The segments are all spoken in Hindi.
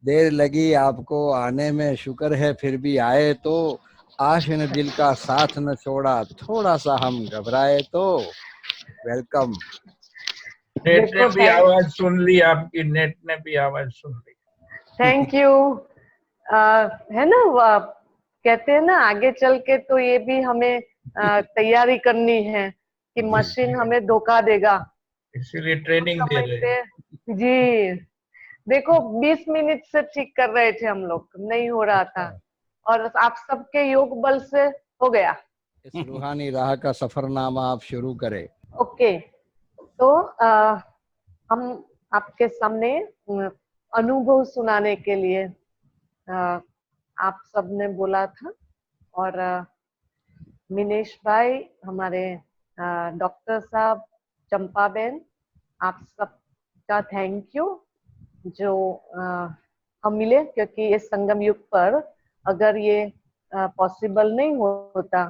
देर लगी आपको आने में, शुक्र है फिर भी आए तो। आश ने दिल का साथ न छोड़ा, थोड़ा सा हम घबराए तो। वेलकम। नेट ने देखो, भी आवाज सुन ली आपकी, नेट ने भी आवाज सुन ली। Thank you. है ना, कहते हैं ना, आगे चल के तो ये भी हमें तैयारी करनी है कि मशीन हमें धोखा देगा। इसीलिए ट्रेनिंग दे समय रहे पे हैं। जी, देखो 20 मिनट से ठीक कर रहे थे हम लोग, नहीं हो रहा था, और आप सबके योग बल से हो गया। इस रूहानी राह का सफरनामा आप शुरू करें। ओके, तो हम आपके सामने अनुभव सुनाने के लिए आप सबने बोला था, और मिनेश भाई, हमारे डॉक्टर साहब, चंपा बेन, आप सबका थैंक यू जो हम मिले, क्योंकि ये संगम युग पर अगर ये पॉसिबल नहीं होता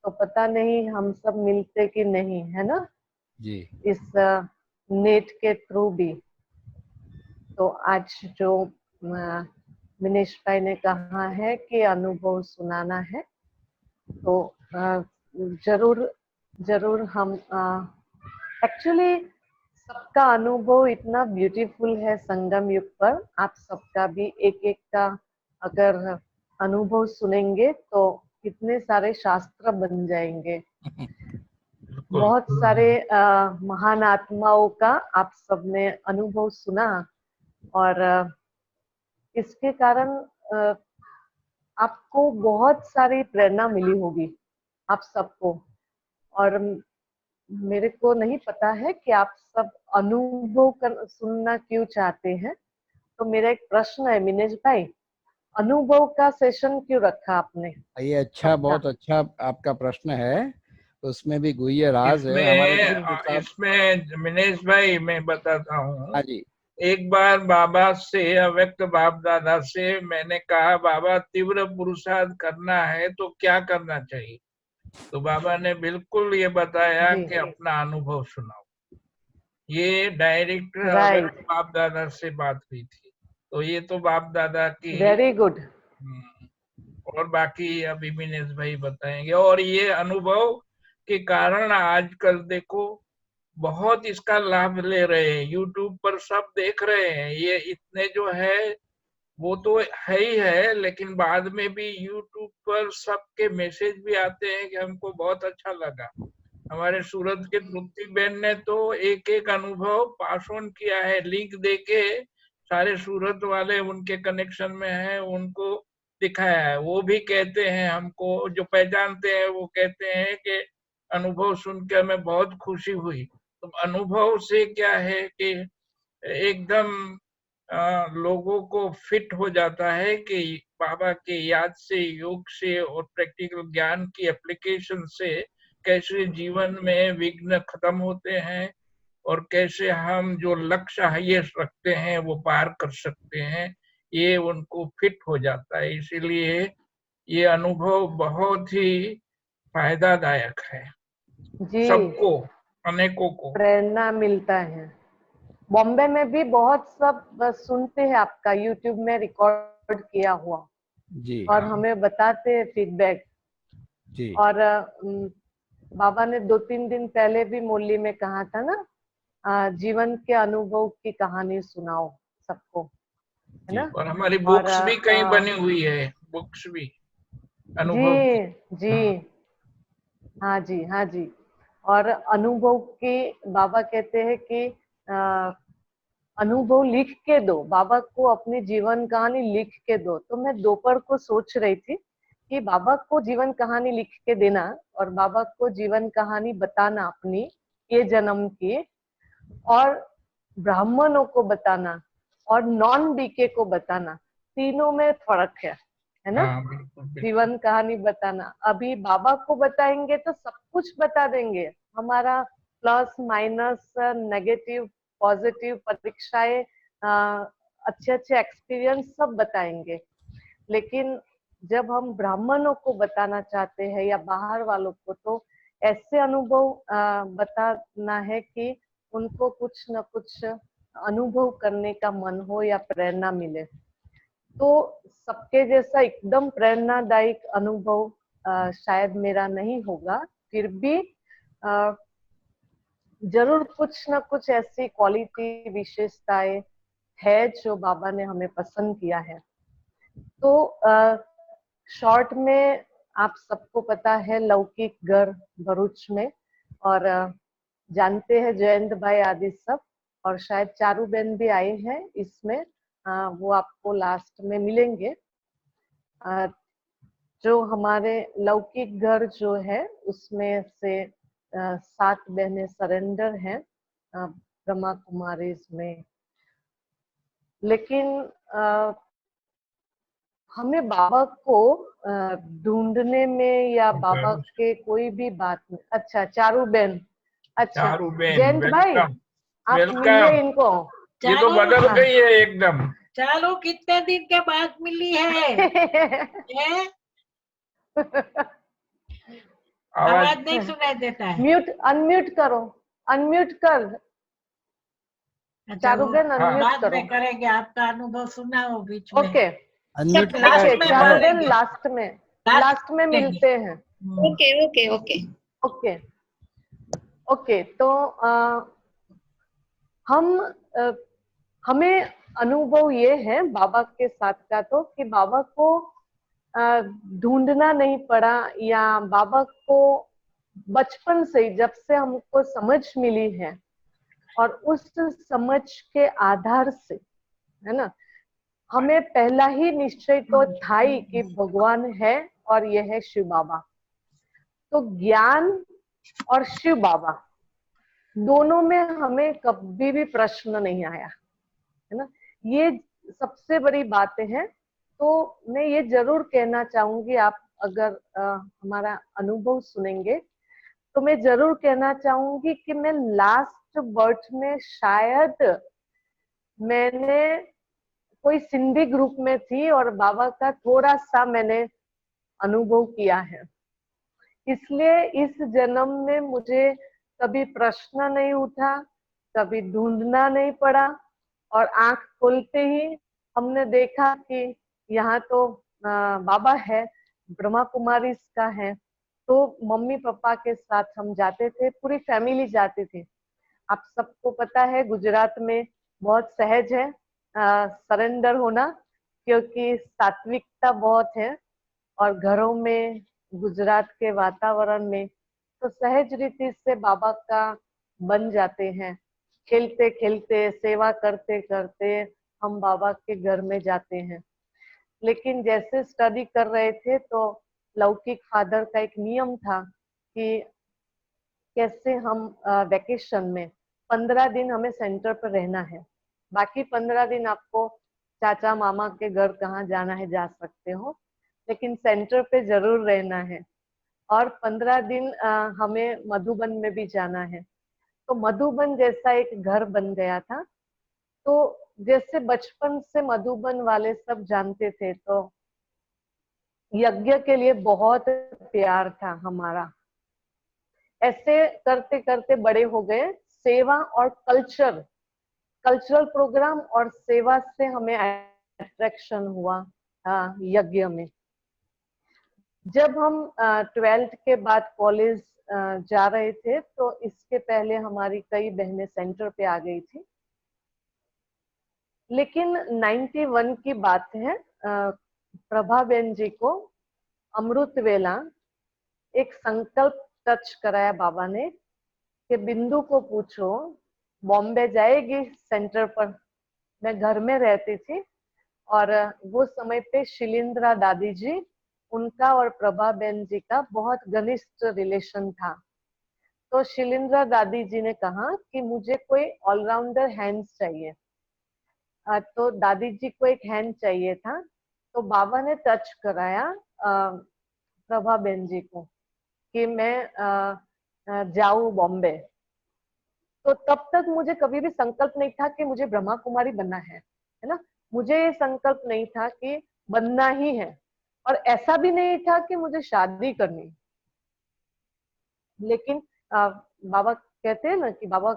तो पता नहीं हम सब मिलते कि नहीं, है ना, जी। इस नेट के थ्रू भी। तो आज जो मिनेश भाई ने कहा है कि अनुभव सुनाना है, तो जरूर जरूर हम एक्चुअली सबका अनुभव इतना ब्यूटीफुल है संगम युग पर। आप सबका भी एक एक का अगर अनुभव सुनेंगे तो कितने सारे शास्त्र बन जाएंगे। बहुत सारे महान आत्माओं का आप सबने अनुभव सुना, और इसके कारण आपको बहुत सारी प्रेरणा मिली होगी आप सबको। और मेरे को नहीं पता है कि आप सब अनुभव सुनना क्यों चाहते हैं, तो मेरा एक प्रश्न है मिनेश भाई, अनुभव का सेशन क्यों रखा आपने? ये अच्छा, बहुत अच्छा आपका प्रश्न है। उसमें भी गुह्य राज है हमारे डॉक्टर साहब। इसमें मिनेश भाई मैं बताता हूँ। हाँ जी। एक बार बाबा से, अव्यक्त बाप दादा से मैंने कहा, बाबा तीव्र पुरुषार्थ करना है तो क्या करना चाहिए? तो बाबा ने बिल्कुल ये बताया कि अपना अनुभव सुनाओ। ये डायरेक्ट अव्यक्त बाप दादा से बात हुई थी। तो ये तो बाप दादा की। Very good. और बाकी अभी मिनेश भाई बताएंगे। और ये अनुभव के कारण आजकल देखो बहुत इसका लाभ ले रहे हैं, यूट्यूब पर सब देख रहे हैं। ये इतने जो है वो तो है ही है, लेकिन बाद में भी यूट्यूब पर सबके मैसेज भी आते हैं कि हमको बहुत अच्छा लगा। हमारे सूरत के तृप्ति बेन ने तो एक एक अनुभव पास ऑन किया है, लिंक देके सारे सूरत वाले उनके कनेक्शन में हैं उनको दिखाया है। वो भी कहते हैं, हमको जो पहचानते हैं वो कहते हैं कि अनुभव सुन के हमें बहुत खुशी हुई। तो अनुभव से क्या है कि एकदम लोगों को फिट हो जाता है कि बाबा के याद से, योग से और प्रैक्टिकल ज्ञान की एप्लीकेशन से कैसे जीवन में विघ्न खत्म होते हैं और कैसे हम जो लक्ष्य हाईएस्ट रखते हैं वो पार कर सकते हैं। ये उनको फिट हो जाता है। इसीलिए ये अनुभव बहुत ही फायदादायक है जी, सबको, अनेकों को। प्रेरणा मिलता है। बॉम्बे में भी बहुत सब सुनते हैं आपका, यूट्यूब में रिकॉर्ड किया हुआ जी। और हमें बताते हैं फीडबैक जी। और बाबा ने 2-3 दिन पहले भी मुरली में कहा था ना, जीवन के अनुभव की कहानी सुनाओ सबको, है ना। और हमारी और बुक्स भी कहीं बनी हुई है, बुक्स भी अनुभव की। जी जी, हाँ जी, हाँ जी। और अनुभव के बाबा कहते हैं कि अनुभव लिख के दो, बाबा को अपनी जीवन कहानी लिख के दो। तो मैं दोपहर को सोच रही थी कि बाबा को जीवन कहानी लिख के देना और बाबा को जीवन कहानी बताना अपनी ये जन्म की, और ब्राह्मणों को बताना और नॉन बीके को बताना, तीनों में फर्क है ना। जीवन कहानी बताना, अभी बाबा को बताएंगे तो सब कुछ बता देंगे, हमारा प्लस माइनस नेगेटिव पॉजिटिव परीक्षाएं, अच्छे अच्छे एक्सपीरियंस सब बताएंगे। लेकिन जब हम ब्राह्मणों को बताना चाहते हैं या बाहर वालों को, तो ऐसे अनुभव बताना है कि उनको कुछ न कुछ अनुभव करने का मन हो या प्रेरणा मिले। तो सबके जैसा एकदम प्रेरणादायक अनुभव शायद मेरा नहीं होगा, फिर भी जरूर कुछ ना कुछ ऐसी क्वालिटी विशेषताएं है जो बाबा ने हमें पसंद किया है। तो शॉर्ट में आप सबको पता है लौकिक घर भरूच में, और जानते हैं जयंत भाई आदि सब, और शायद चारू बहन भी आए हैं इसमें, वो आपको लास्ट में मिलेंगे। जो हमारे लौकिक घर जो है उसमें से 7 बहनें सरेंडर हैं ब्रह्मा कुमारी में। लेकिन हमें बाबा को ढूंढने में या बाबा के कोई भी बात में, अच्छा चारू बहन, अच्छा चारू बेन, जयंत भाई वेलकम आप मिलिए वेलकम। इनको। ये तो बदल हाँ। गई है एकदम। चालू कितने दिन के बाद मिली है? हैं? आवाज नहीं सुनाई देता है। म्यूट अनम्यूट करो, अनम्यूट कर अच्छा, चारू वो बहन, अनम्यूट बाद करो। में करेंगे, आपका अनुभव सुनाओ बीच में। ओके अनम्यूट सब कर लास्ट ओके में चारू बहन बोलेंगे। लास्ट में मिलते हैं। Okay okay okay okay okay तो हमें अनुभव ये है बाबा के साथ का, तो कि बाबा को ढूंढना नहीं पड़ा, या बाबा को बचपन से जब से हमको समझ मिली है और उस समझ के आधार से, है ना, हमें पहला ही निश्चय तो था ही कि भगवान है और यह है शिव बाबा। तो ज्ञान और शिव बाबा दोनों में हमें कभी भी प्रश्न नहीं आया, है ना, ये सबसे बड़ी बातें हैं। तो मैं ये जरूर कहना चाहूंगी, आप अगर हमारा अनुभव सुनेंगे तो मैं जरूर कहना चाहूंगी कि मैं लास्ट बर्थ में शायद मैंने कोई सिंधी ग्रुप में थी और बाबा का थोड़ा सा मैंने अनुभव किया है, इसलिए इस जन्म में मुझे कभी प्रश्न नहीं उठा, कभी ढूंढना नहीं पड़ा, और आंख खोलते ही हमने देखा कि यहाँ तो बाबा है, ब्रह्मा कुमारी का है। तो मम्मी पापा के साथ हम जाते थे, पूरी फैमिली जाती थी। आप सबको पता है गुजरात में बहुत सहज है सरेंडर होना, क्योंकि सात्विकता बहुत है, और घरों में गुजरात के वातावरण में तो सहज रीति से बाबा का बन जाते हैं। खेलते खेलते सेवा करते करते हम बाबा के घर में जाते हैं। लेकिन जैसे स्टडी कर रहे थे तो लौकिक फादर का एक नियम था कि कैसे हम वेकेशन में 15 दिन हमें सेंटर पर रहना है, बाकी 15 दिन आपको चाचा मामा के घर कहाँ जाना है जा सकते हो, लेकिन सेंटर पे जरूर रहना है। और 15 दिन हमें मधुबन में भी जाना है। तो मधुबन जैसा एक घर बन गया था। तो जैसे बचपन से मधुबन वाले सब जानते थे, तो यज्ञ के लिए बहुत प्यार था हमारा। ऐसे करते करते बड़े हो गए। सेवा और कल्चरल प्रोग्राम और सेवा से हमें अट्रैक्शन हुआ यज्ञ में। जब हम 12th के बाद कॉलेज जा रहे थे तो इसके पहले हमारी कई बहनें सेंटर पे आ गई थी। लेकिन 91 की बात है, प्रभा बहन जी को अमृत वेला एक संकल्प टच कराया बाबा ने कि बिंदु को पूछो बॉम्बे जाएगी सेंटर पर। मैं घर में रहती थी और वो समय पे शिलिंद्रा दादी जी, उनका और प्रभा बहन जी का बहुत घनिष्ठ रिलेशन था। तो शिलिंद्रा दादी जी ने कहा कि मुझे कोई ऑलराउंडर हैंड चाहिए। तो दादी जी को एक हैंड चाहिए था, तो बाबा ने टच कराया प्रभा बहन जी को कि मैं जाऊं बॉम्बे। तो तब तक मुझे कभी भी संकल्प नहीं था कि मुझे ब्रह्मा कुमारी बनना है ना। मुझे ये संकल्प नहीं था कि बनना ही है, और ऐसा भी नहीं था कि मुझे शादी करनी। लेकिन बाबा कहते हैं ना कि बाबा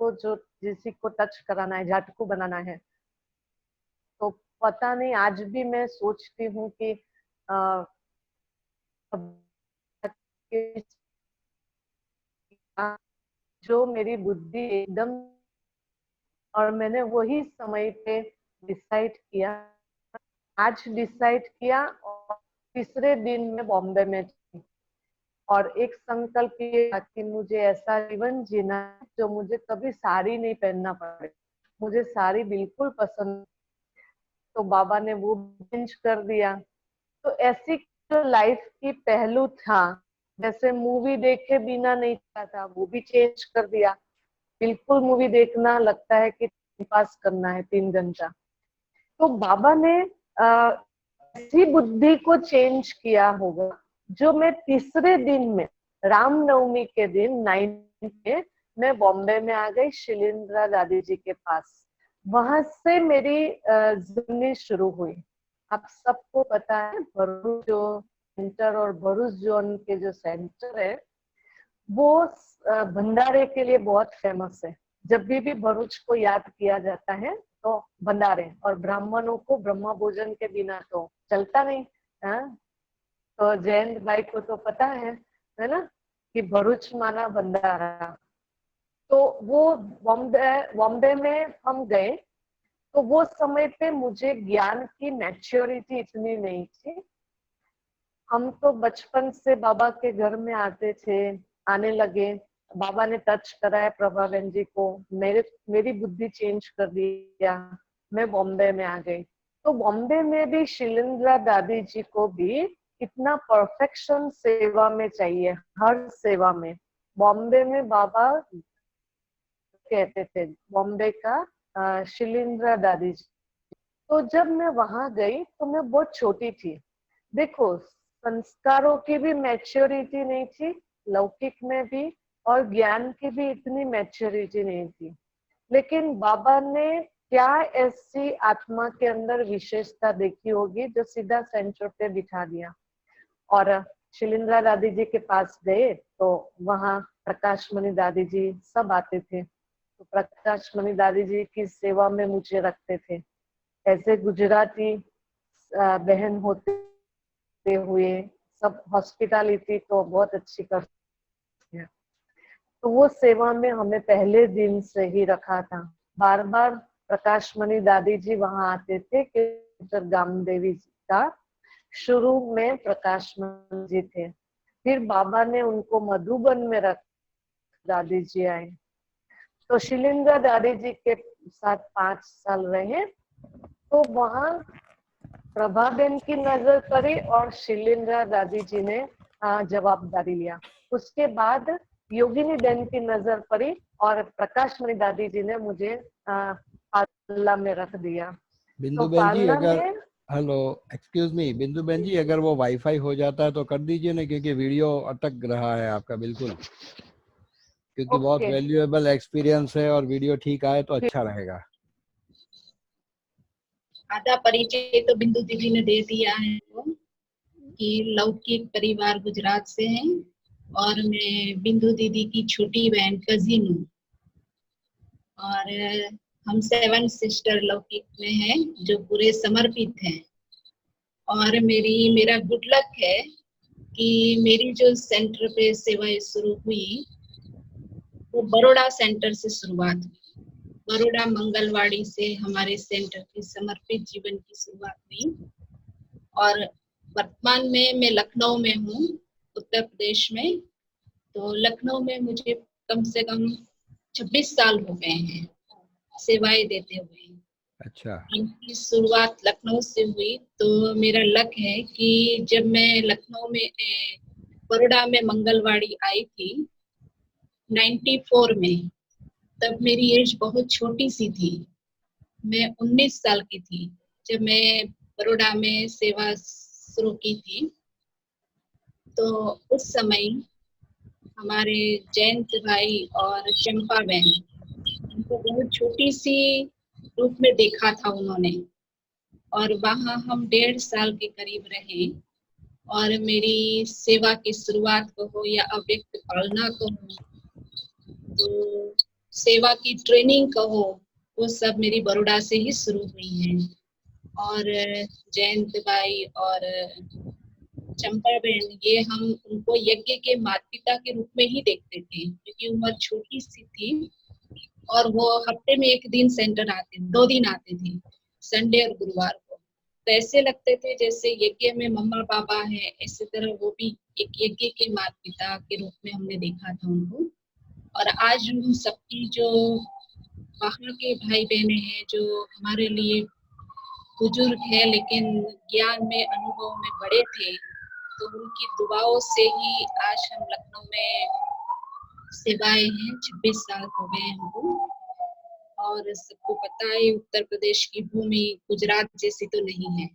को जो किसी को टच कराना है, झाटकू बनाना है, तो पता नहीं, आज भी मैं सोचती हूँ कि जो मेरी बुद्धि एकदम, और मैंने वही समय पे डिसाइड किया, आज डिसाइड किया, और तीसरे दिन में बॉम्बे में थी, और एक संकल्प ये था कि मुझे ऐसा जीवन जीना है जो मुझे कभी साड़ी नहीं पहनना पड़े। मुझे साड़ी बिल्कुल पसंद, तो बाबा ने वो चेंज कर दिया। तो ऐसी जो लाइफ की पहलू था, जैसे मूवी देखे बिना नहीं था, वो भी चेंज कर दिया। बिल्कुल मूवी देखना लगता है कि पास करना है 3 घंटा। तो बाबा ने ऐसी बुद्धि को चेंज किया होगा, जो मैं तीसरे दिन में, रामनवमी के दिन 9 में, मैं बॉम्बे में आ गई शिलिंद्रा दादी जी के पास। वहां से मेरी जर्नी शुरू हुई। आप सबको पता है, भरूच जो सेंटर और भरूच जोन के जो सेंटर है, वो भंडारे के लिए बहुत फेमस है। जब भी भरूच को याद किया जाता है तो भंडारे, और ब्राह्मणों को ब्रह्म भोजन के बिना तो चलता नहीं। तो जयंत भाई को तो पता है ना, कि भरूच माना भंडारा। तो वो बॉम्बे में हम गए, तो वो समय पे मुझे ज्ञान की मैच्योरिटी इतनी नहीं थी। हम तो बचपन से बाबा के घर में आते थे, आने लगे। बाबा ने टच कराया प्रभा बहन जी को, मेरी बुद्धि चेंज कर दिया। मैं बॉम्बे में आ गई। तो बॉम्बे में भी शिलिंद्रा दादी जी को भी इतना परफेक्शन सेवा में चाहिए, हर सेवा में। बॉम्बे में बाबा कहते थे, बॉम्बे का शिलिंद्रा दादी जी। तो जब मैं वहां गई तो मैं बहुत छोटी थी। देखो, संस्कारों की भी मैच्योरिटी नहीं थी, लौकिक में भी, और ज्ञान की भी इतनी मैच्योरिटी नहीं थी। लेकिन बाबा ने क्या ऐसी आत्मा के अंदर विशेषता देखी होगी, जो सीधा सेंटर पे बिठा दिया। और शिलिंद्रा दादी जी के पास गए तो वहां प्रकाशमणि दादी जी सब आते थे। तो प्रकाशमणि दादी जी की सेवा में मुझे रखते थे। ऐसे गुजराती बहन होते हुए सब हॉस्पिटैलिटी तो बहुत अच्छी करती है। तो वो सेवा में हमें पहले दिन से ही रखा था। बार बार प्रकाशमणि दादी जी वहां आते थे कि गाम देवी जी का शुरू में प्रकाशमणि जी थे। फिर बाबा ने उनको मधुबन में रख, दादी जी आए। तो शिलिंद्रा दादी जी के साथ 5 साल रहे। तो वहां प्रभाबेन की नजर पड़ी और शिलिंद्रा दादी जी ने जवाबदारी लिया। उसके बाद योगिनी बहन की नजर पड़ी और प्रकाशमणि दादी जी ने मुझे पालना में रख दिया। बिंदु तो बहन जी पालना अगर, में, हेलो, एक्सक्यूज मी, बिंदु बहन जी अगर वो वाईफाई हो जाता है तो कर दीजिए ना, क्योंकि वीडियो अटक रहा है आपका बिल्कुल। क्योंकि बहुत ओके, वैल्यूएबल एक्सपीरियंस है, और वीडियो ठीक आए तो अच्छा रहेगा। आधा परिचय तो बिंदु दीदी ने दे दिया है तो, कि लौकिक परिवार गुजरात से हैं और मैं बिंदु दीदी की छोटी बहन कजिन हूँ। और हम 7 सिस्टर लौकिक में हैं जो पूरे समर्पित हैं। और मेरा गुड लक है कि मेरी जो सेंटर पे सेवाएं शुरू हुई वो बड़ौदा सेंटर से शुरुआत हुई। बड़ौदा मंगलवाड़ी से हमारे सेंटर की समर्पित जीवन की शुरुआत हुई। और वर्तमान में मैं लखनऊ में हूँ, उत्तर प्रदेश में। तो लखनऊ में मुझे कम से कम 26 साल हो गए हैं सेवाएं देते हुए। अच्छा, इनकी शुरुआत लखनऊ से हुई। तो मेरा लक है कि जब मैं लखनऊ में बड़ौदा में मंगलवाड़ी आई थी 94 में, तब मेरी एज बहुत छोटी सी थी। मैं 19 साल की थी जब मैं बड़ौदा में सेवा शुरू की थी। तो उस समय हमारे जयंत भाई और चंपा बहन, उनको बहुत छोटी सी रूप में देखा था उन्होंने। और वहाँ हम 1.5 साल के करीब रहे। और मेरी सेवा की शुरुआत कहो या अव्यक्त पालना कहो, तो सेवा की ट्रेनिंग कहो, वो सब मेरी बड़ौदा से ही शुरू हुई है। और जयंत भाई और चंपा बहन, ये हम उनको यज्ञ के माता पिता के रूप में ही देखते थे, क्योंकि उम्र छोटी सी थी और वो हफ्ते में एक दिन सेंटर आते, 2 दिन आते थे, संडे और गुरुवार को। तो ऐसे लगते थे जैसे यज्ञ में मम्मा पापा है, इसी तरह वो भी एक यज्ञ के माता पिता के रूप में हमने देखा था उनको। और आज उन सबकी जो वहाँ के भाई बहने हैं जो हमारे लिए बुजुर्ग है लेकिन ज्ञान में अनुभव में बड़े थे, तो उनकी दुआओं से ही आज हम लखनऊ में सेवाएं हैं। 26 साल हो गए हमको। और सबको पता है उत्तर प्रदेश की भूमि गुजरात जैसी तो नहीं है।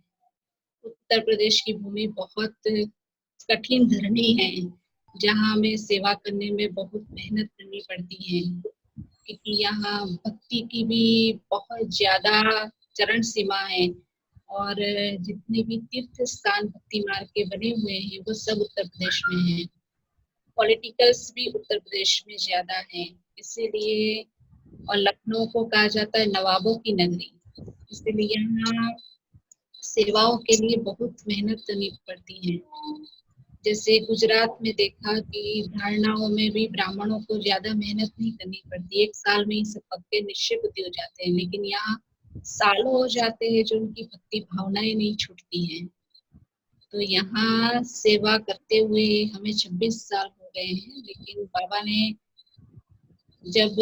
उत्तर प्रदेश की भूमि बहुत कठिन धरनी है, जहाँ हमें सेवा करने में बहुत मेहनत करनी पड़ती है, क्योंकि यहाँ भक्ति की भी बहुत ज्यादा चरण सीमा है। और जितने भी तीर्थ स्थान भक्ति मार्ग के बने हुए हैं वो सब उत्तर प्रदेश में हैं। पॉलिटिकल्स भी उत्तर प्रदेश में ज्यादा है, इसीलिए। और लखनऊ को कहा जाता है नवाबों की नगरी, इसलिए यहाँ सेवाओं के लिए बहुत मेहनत करनी पड़ती है। जैसे गुजरात में देखा कि धारणाओं में भी ब्राह्मणों को ज्यादा मेहनत नहीं करनी पड़ती, 1 साल में ही सब पक्के निश्चय बुद्धि हो जाते हैं, लेकिन यहाँ सालों हो जाते हैं जो उनकी भक्ति भावनाएं नहीं छूटती हैं। तो यहाँ सेवा करते हुए हमें 26 साल हो गए हैं, लेकिन बाबा ने जब,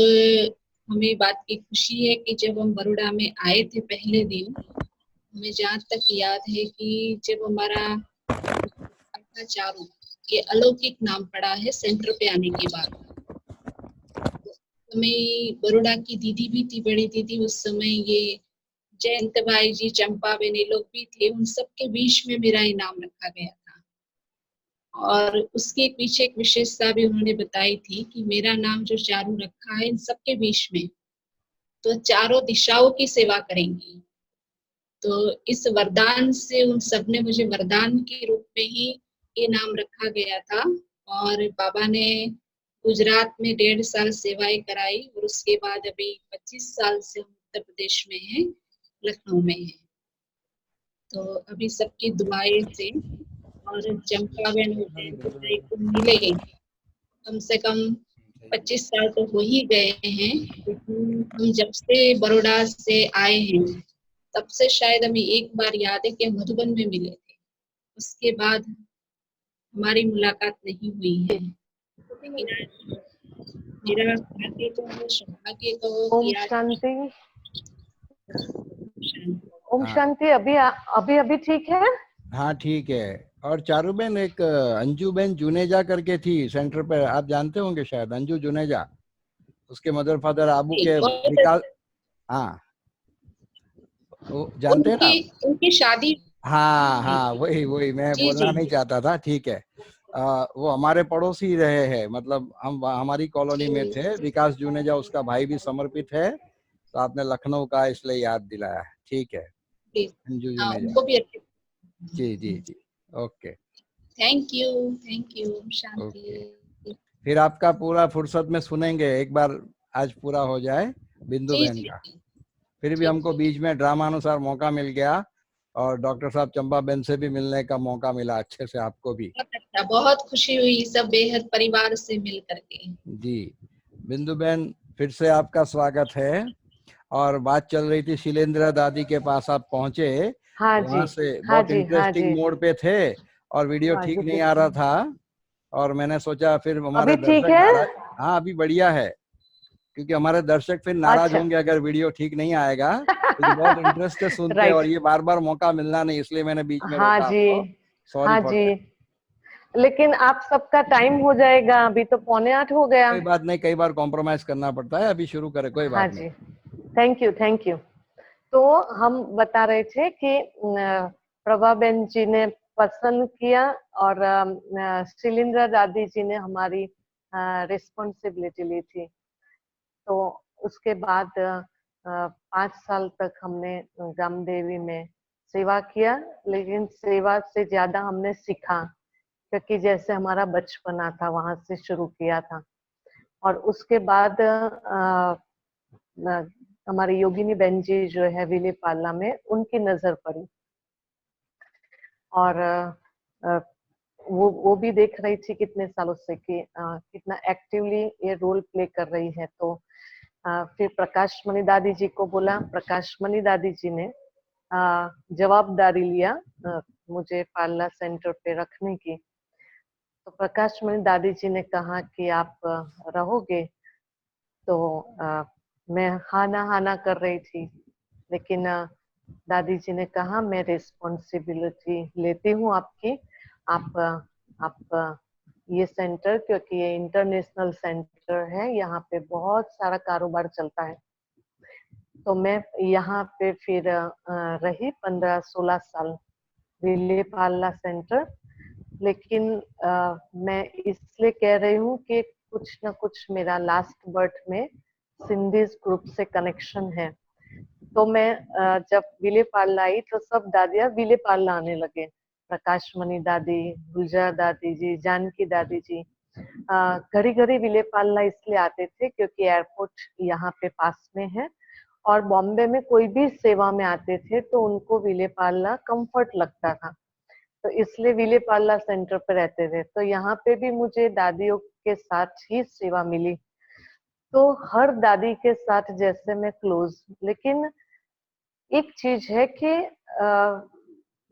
हमें बात की खुशी है कि जब हम बड़ौदा में आए थे पहले दिन, हमें जहाँ तक याद है कि जब हमारा था चारू, ये अलौकिक नाम पड़ा है सेंटर पे आने के बाद। हमें बड़ौदा की दीदी भी थी, बड़ी दीदी, उस समय ये जयंत भाई जी, चंपा बहन, ये लोग भी थे, उन सबके बीच में मेरा इनाम रखा गया था। और उसके पीछे एक विशेषता भी उन्होंने बताई थी कि मेरा नाम जो चारू रखा है इन सबके बीच में, तो चारों दिशाओं की सेवा करेंगी। तो इस वरदान से उन सब ने मुझे वरदान के रूप में ही ये नाम रखा गया था। और बाबा ने गुजरात में 1.5 साल सेवाएं कराई और उसके बाद अभी 25 साल से हम उत्तर प्रदेश में हैं, लखनऊ में हैं। तो अभी सबकी दुआएं से और चंपा बहन और जयंत भाई को मिले कम से कम 25 साल तो हो ही गए हैं, लेकिन हम जब से बड़ौदा से आए हैं तब से शायद हमें एक बार याद है कि हम मधुबन में मिले थे, उसके बाद हमारी मुलाकात नहीं हुई है। लेकिन आज मेरा भाग्य कहो, सौभाग्य कहो ओम कि आज शांति। ओम हाँ। शांति। अभी अभी ठीक है? हाँ ठीक है। और चारू बहन, एक अंजू बहन जुनेजा करके थी सेंटर पर, आप जानते होंगे शायद, अंजू जुनेजा, उसके मदर फादर आबू के विकास। हाँ, वो जानते हैं ना? उनकी शादी। हाँ हाँ, वही वही मैं जी बोलना जी नहीं चाहता था। ठीक है। वो हमारे पड़ोसी रहे हैं, मतलब हम हमारी कॉलोनी में थे। विकास जुनेजा उसका भाई भी समर्पित है, तो आपने लखनऊ का इसलिए याद दिलाया है। ठीक है, जी। अंजू हाँ, जुनेजा। उनको भी अच्छे। जी जी जी। Okay thank you. ओके। शांति। फिर आपका पूरा फुर्सत में सुनेंगे एक बार, आज पूरा हो जाए बिंदु जी बहन जी का। जी फिर भी जी हमको जी। बीच में ड्रामा अनुसार मौका मिल गया, और डॉक्टर साहब चंपा बहन से भी मिलने का मौका मिला अच्छे से, आपको भी। बहुत अच्छा, बहुत खुशी हुई सब बेहद परिवार से मिल करके। जी बिंदु बहन, फिर से आपका स्वागत है। और बात चल रही थी शिलेंद्र दादी के पास, आप पहुंचे। हाँ जी, वहां से हाँ बहुत जी, हाँ इंटरेस्टिंग जी। मोड पे थे, और वीडियो हाँ ठीक जी, नहीं आ रहा था। और मैंने सोचा फिर हमारे अभी ठीक दर्शक है? नाराज। हाँ अभी बढ़िया है, क्योंकि हमारे दर्शक फिर नाराज अच्छा। होंगे अगर वीडियो ठीक नहीं आएगा, क्योंकि बहुत इंटरेस्ट से सुनते हैं, और राइट। ये बार बार मौका मिलना नहीं, इसलिए मैंने बीच में हाँ रोका जी, आपको। सॉरी हाँ फॉर जी। दैट। लेकिन आप सबका टाइम हो जाएगा, अभी तो 7:45 हो गया। कोई बात नहीं, कई बार कॉम्प्रोमाइज करना पड़ता है। अभी शुरू करें, कोई हाँ बात नहीं। जी, थैंक यू, थैंक यू। तो हम बता रहे थे कि प्रभाबेन जी ने पसंद किया, और शिलिंद्रा दादी जी ने हमारी रिस्पॉन्सिबिलिटी ली थी। तो उसके बाद 5 साल तक हमने गामदेवी में सेवा किया, लेकिन सेवा से ज्यादा हमने सीखा, क्योंकि जैसे हमारा बचपना था वहां से शुरू किया था। और उसके बाद हमारी योगिनी बहन जी जो है विले पार्ला में, उनकी नजर पड़ी और वो भी देख रही थी कितने सालों से कि कितना एक्टिवली ये रोल प्ले कर रही है। तो फिर प्रकाश मणि दादी जी को बोला, प्रकाश मणि दादी जी ने जवाबदारी लिया मुझे पार्ला सेंटर पे रखने की। तो प्रकाश मणि दादी जी ने कहा कि आप रहोगे, तो मैं हाना कर रही थी, लेकिन दादी जी ने कहा मैं रिस्पॉन्सिबिलिटी लेती हूँ आपकी, आप ये सेंटर, क्योंकि ये इंटरनेशनल सेंटर है, यहाँ पे बहुत सारा कारोबार चलता है। तो मैं यहाँ पे फिर रही 15-16 साल विले पार्ला सेंटर। लेकिन मैं इसलिए कह रही हूँ कि कुछ ना कुछ मेरा लास्ट बर्थ में सिंधीज ग्रुप से कनेक्शन है। तो मैं जब विले पार्ला आई तो सब दादियाँ विले पार्ला आने लगे, प्रकाश मणि दादी, गुलजार दादी जी, जानकी दादी जी। घड़ी घड़ी विले पार्ला इसलिए आते थे क्योंकि एयरपोर्ट यहाँ पे पास में है, और बॉम्बे में कोई भी सेवा में आते थे तो उनको विले पार्ला कंफर्ट लगता था, तो इसलिए विले पार्ला सेंटर पे रहते थे। तो यहाँ पे भी मुझे दादियों के साथ ही सेवा मिली, तो हर दादी के साथ जैसे मैं क्लोज। लेकिन एक चीज है कि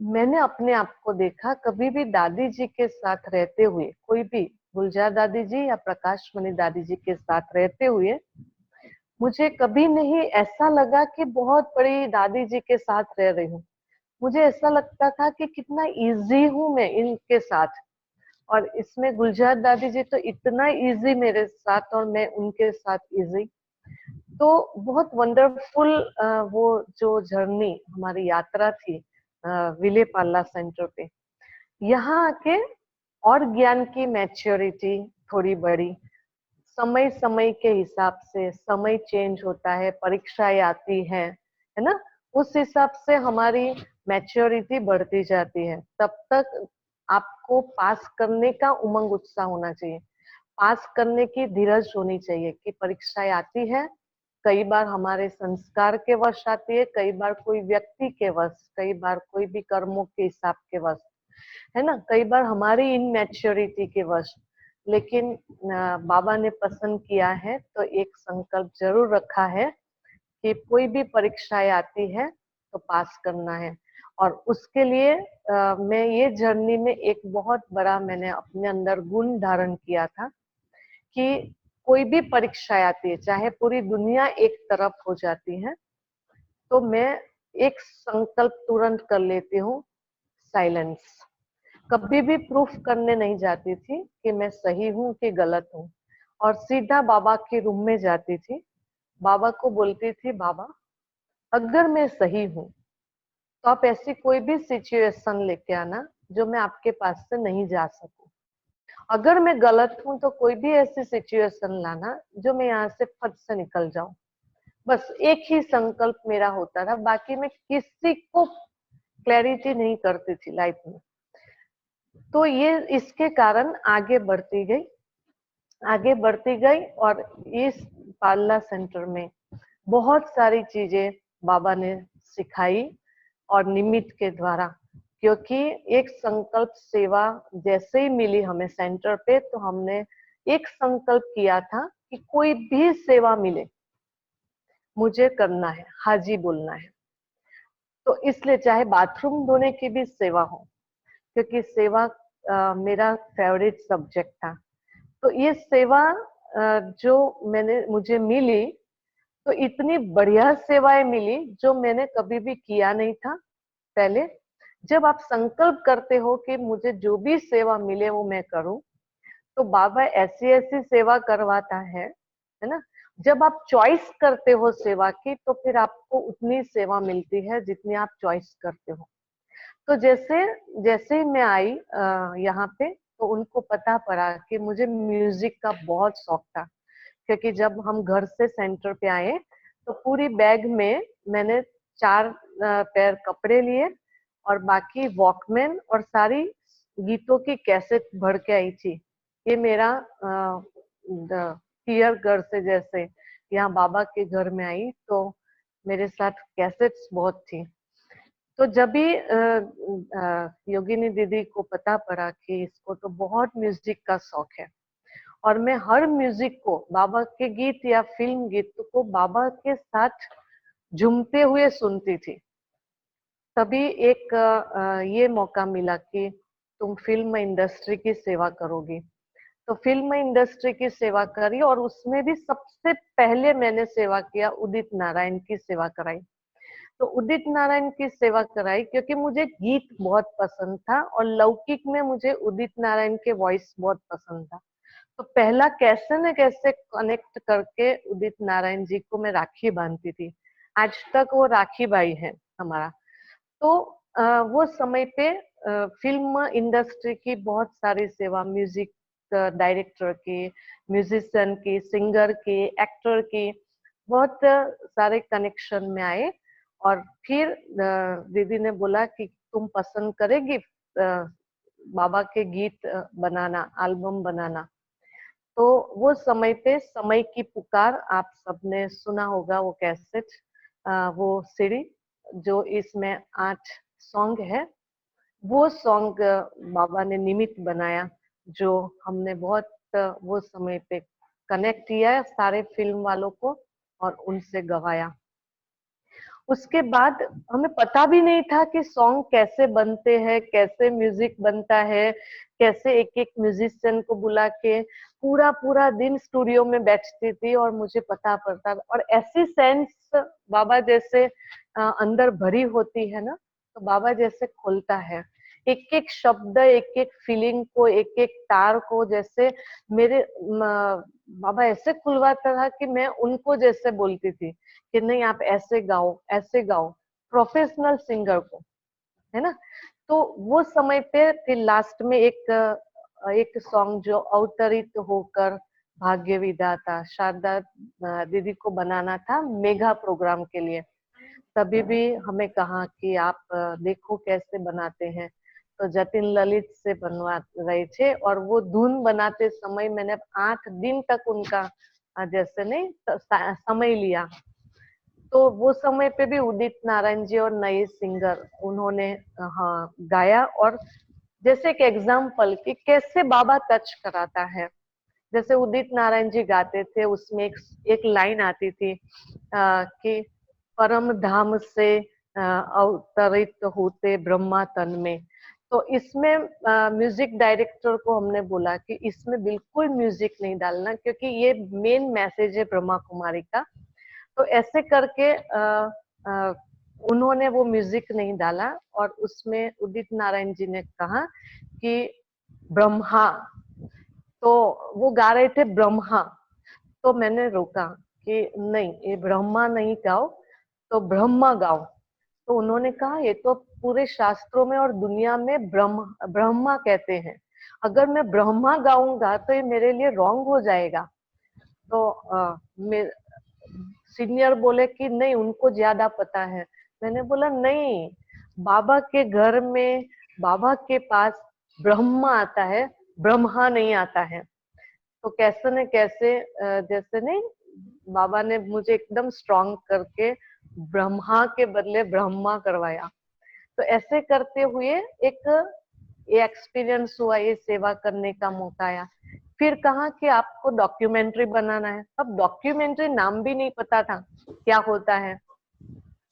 मैंने अपने आप को देखा, कभी भी दादी जी के साथ रहते हुए, कोई भी गुलजार दादी जी या प्रकाश मणि दादी जी के साथ रहते हुए, मुझे कभी नहीं ऐसा लगा कि बहुत बड़ी दादी जी के साथ रह रही हूँ। मुझे ऐसा लगता था कि कितना इजी हूँ मैं इनके साथ, और इसमें गुलजार दादी जी तो इतना इजी मेरे साथ और मैं उनके साथ इजी। तो बहुत वंडरफुल वो जो जर्नी हमारी यात्रा थी विले पार्ला सेंटर पे। यहाँ आके और ज्ञान की मैच्योरिटी थोड़ी बढ़ी, समय समय के हिसाब से समय चेंज होता है, परीक्षाएं आती है ना, उस हिसाब से हमारी मैच्योरिटी बढ़ती जाती है। तब तक आपको पास करने का उमंग उत्साह होना चाहिए, पास करने की धीरज होनी चाहिए कि परीक्षाएं आती है, कई बार हमारे संस्कार के वश आती है, कई बार कोई व्यक्ति के वश, कई बार कोई भी कर्मों के हिसाब के वश, है ना, कई बार हमारी इनमैच्योरिटी के वश। लेकिन बाबा ने पसंद किया है तो एक संकल्प जरूर रखा है कि कोई भी परीक्षाएं आती है तो पास करना है। और उसके लिए मैं ये जर्नी में एक बहुत बड़ा मैंने अपने अंदर गुण धारण किया था कि कोई भी परीक्षाएं आती है, चाहे पूरी दुनिया एक तरफ हो जाती है, तो मैं एक संकल्प तुरंत कर लेती हूँ, साइलेंस। कभी भी प्रूफ करने नहीं जाती थी कि मैं सही हूँ कि गलत हूँ, और सीधा बाबा के रूम में जाती थी, बाबा को बोलती थी, बाबा अगर मैं सही हूँ तो आप ऐसी कोई भी सिचुएशन लेके आना जो मैं आपके पास से नहीं जा सकूं। अगर मैं गलत हूँ तो कोई भी ऐसी सिचुएशन लाना जो मैं यहाँ से फट से निकल जाऊं। बस एक ही संकल्प मेरा होता था, बाकी मैं किसी को क्लैरिटी नहीं करती थी लाइफ में। तो ये इसके कारण आगे बढ़ती गई और इस पार्ला सेंटर में बहुत सारी चीजें बाबा ने सिखाई, और निमित्त के द्वारा, क्योंकि एक संकल्प सेवा जैसे ही मिली हमें सेंटर पे, तो हमने एक संकल्प किया था कि कोई भी सेवा मिले मुझे करना है, हाजी बोलना है। तो इसलिए चाहे बाथरूम धोने की भी सेवा हो, क्योंकि सेवा मेरा फेवरेट सब्जेक्ट था। तो ये सेवा जो मुझे मिली, तो इतनी बढ़िया सेवाएं मिली जो मैंने कभी भी किया नहीं था पहले। जब आप संकल्प करते हो कि मुझे जो भी सेवा मिले वो मैं करूं, तो बाबा ऐसी ऐसी सेवा करवाता है ना। जब आप चॉइस करते हो सेवा की, तो फिर आपको उतनी सेवा मिलती है जितनी आप चॉइस करते हो। तो जैसे जैसे ही मैं आई यहाँ पे, तो उनको पता पड़ा कि मुझे म्यूजिक का बहुत शौक था, क्योंकि जब हम घर से सेंटर पे आए तो पूरी बैग में मैंने 4 पेयर कपड़े लिए और बाकी वॉकमैन और सारी गीतों की कैसेट भर के आई थी। ये मेरा पियर घर से जैसे यहाँ बाबा के घर में आई, तो मेरे साथ कैसेट्स बहुत थी। तो जब भी योगिनी दीदी को पता पड़ा कि इसको तो बहुत म्यूजिक का शौक है और मैं हर म्यूजिक को, बाबा के गीत या फिल्म गीत को बाबा के साथ झूमते हुए सुनती थी, तभी एक ये मौका मिला कि तुम फिल्म इंडस्ट्री की सेवा करोगी। तो फिल्म इंडस्ट्री की सेवा करी और उसमें भी सबसे पहले मैंने सेवा किया, उदित नारायण की सेवा कराई। तो उदित नारायण की सेवा कराई क्योंकि मुझे गीत बहुत पसंद था और लौकिक में मुझे उदित नारायण के वॉइस बहुत पसंद था। तो पहला कैसे न कैसे कनेक्ट करके उदित नारायण जी को मैं राखी बांधती थी। आज तक वो राखी बाई है हमारा। तो वो समय पे फिल्म इंडस्ट्री की बहुत सारी सेवा, म्यूजिक डायरेक्टर की, म्यूजिशियन की, सिंगर की, एक्टर की, बहुत सारे कनेक्शन में आए। और फिर दीदी ने बोला कि तुम पसंद करेगी बाबा के गीत बनाना, एल्बम बनाना। तो वो समय पे समय की पुकार, आप सबने सुना होगा वो कैसेट, वो सीडी जो इसमें 8 सॉन्ग है, वो सॉन्ग बाबा ने निमित्त बनाया, जो हमने बहुत वो समय पे कनेक्ट किया सारे फिल्म वालों को और उनसे गवाया। उसके बाद हमें पता भी नहीं था कि सॉन्ग कैसे बनते हैं, कैसे म्यूजिक बनता है, कैसे एक एक म्यूजिशियन को बुला के पूरा पूरा दिन स्टूडियो में बैठती थी और मुझे पता पड़ता। और ऐसी सेंस बाबा जैसे अंदर भरी होती है ना, तो बाबा जैसे खोलता है एक एक शब्द, एक एक फीलिंग को, एक एक तार को, जैसे मेरे बाबा ऐसे खुलवाता था कि मैं उनको जैसे बोलती थी कि नहीं आप ऐसे गाओ, ऐसे गाओ, प्रोफेशनल सिंगर को, है ना। तो वो समय पे फिर लास्ट में एक सॉन्ग जो अवतरित होकर भाग्य विधाता शारदा दीदी को बनाना था मेगा प्रोग्राम के लिए। तभी भी हमें कहा कि आप देखो कैसे बनाते हैं, तो जतिन ललित से बनवा रहे थे और वो धुन बनाते समय मैंने 8 दिन तक उनका जैसे नहीं समय लिया। तो वो समय पे भी उदित नारायण जी और नए सिंगर उन्होंने हाँ गाया। और जैसे एक एग्जाम्पल कि कैसे बाबा टच कराता है, जैसे उदित नारायण जी गाते थे, उसमें एक लाइन आती थी कि परम धाम से अवतरित होते ब्रह्मा तन में। तो इसमें म्यूजिक डायरेक्टर को हमने बोला कि इसमें बिल्कुल म्यूजिक नहीं डालना क्योंकि ये मेन मैसेज है ब्रह्मा कुमारी का। तो ऐसे करके उन्होंने वो म्यूजिक नहीं डाला और उसमें उदित नारायण जी ने कहा कि ब्रह्मा, तो वो गा रहे थे ब्रह्मा। तो मैंने रोका कि नहीं, ये ब्रह्मा नहीं गाओ, तो ब्रह्मा गाओ। तो उन्होंने कहा ये तो पूरे शास्त्रों में और दुनिया में ब्रह्मा कहते हैं, अगर मैं ब्रह्मा गाऊंगा तो ये मेरे लिए रॉन्ग हो जाएगा। तो सीनियर बोले कि नहीं उनको ज्यादा पता है। मैंने बोला नहीं, बाबा के घर में, बाबा के पास ब्रह्मा आता है, ब्रह्मा नहीं आता है। तो कैसे न कैसे जैसे नहीं बाबा ने मुझे एकदम स्ट्रॉन्ग करके ब्रह्मा के बदले ब्रह्मा करवाया। तो ऐसे करते हुए एक ये एक्सपीरियंस हुआ, ये सेवा करने का मौका आया। फिर कहा कि आपको डॉक्यूमेंट्री बनाना है। अब डॉक्यूमेंट्री नाम भी नहीं पता था क्या होता है।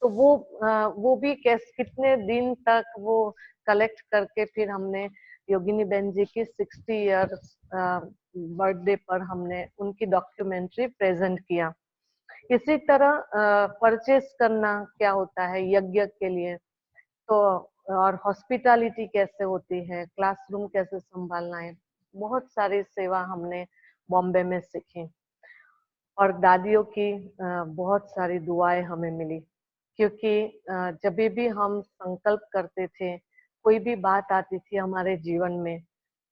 तो वो भी कितने दिन तक वो कलेक्ट करके फिर हमने योगिनी बहन जी की 60 इयर्स बर्थडे पर हमने उनकी डॉक्यूमेंट्री प्रेजेंट किया। इसी तरह परचेस करना क्या होता है यज्ञ के लिए, तो और हॉस्पिटैलिटी कैसे होती है, क्लासरूम कैसे संभालना है, बहुत सारी सेवा हमने बॉम्बे में सीखी। और दादियों की बहुत सारी दुआएं हमें मिली क्योंकि जब भी हम संकल्प करते थे, कोई भी बात आती थी हमारे जीवन में,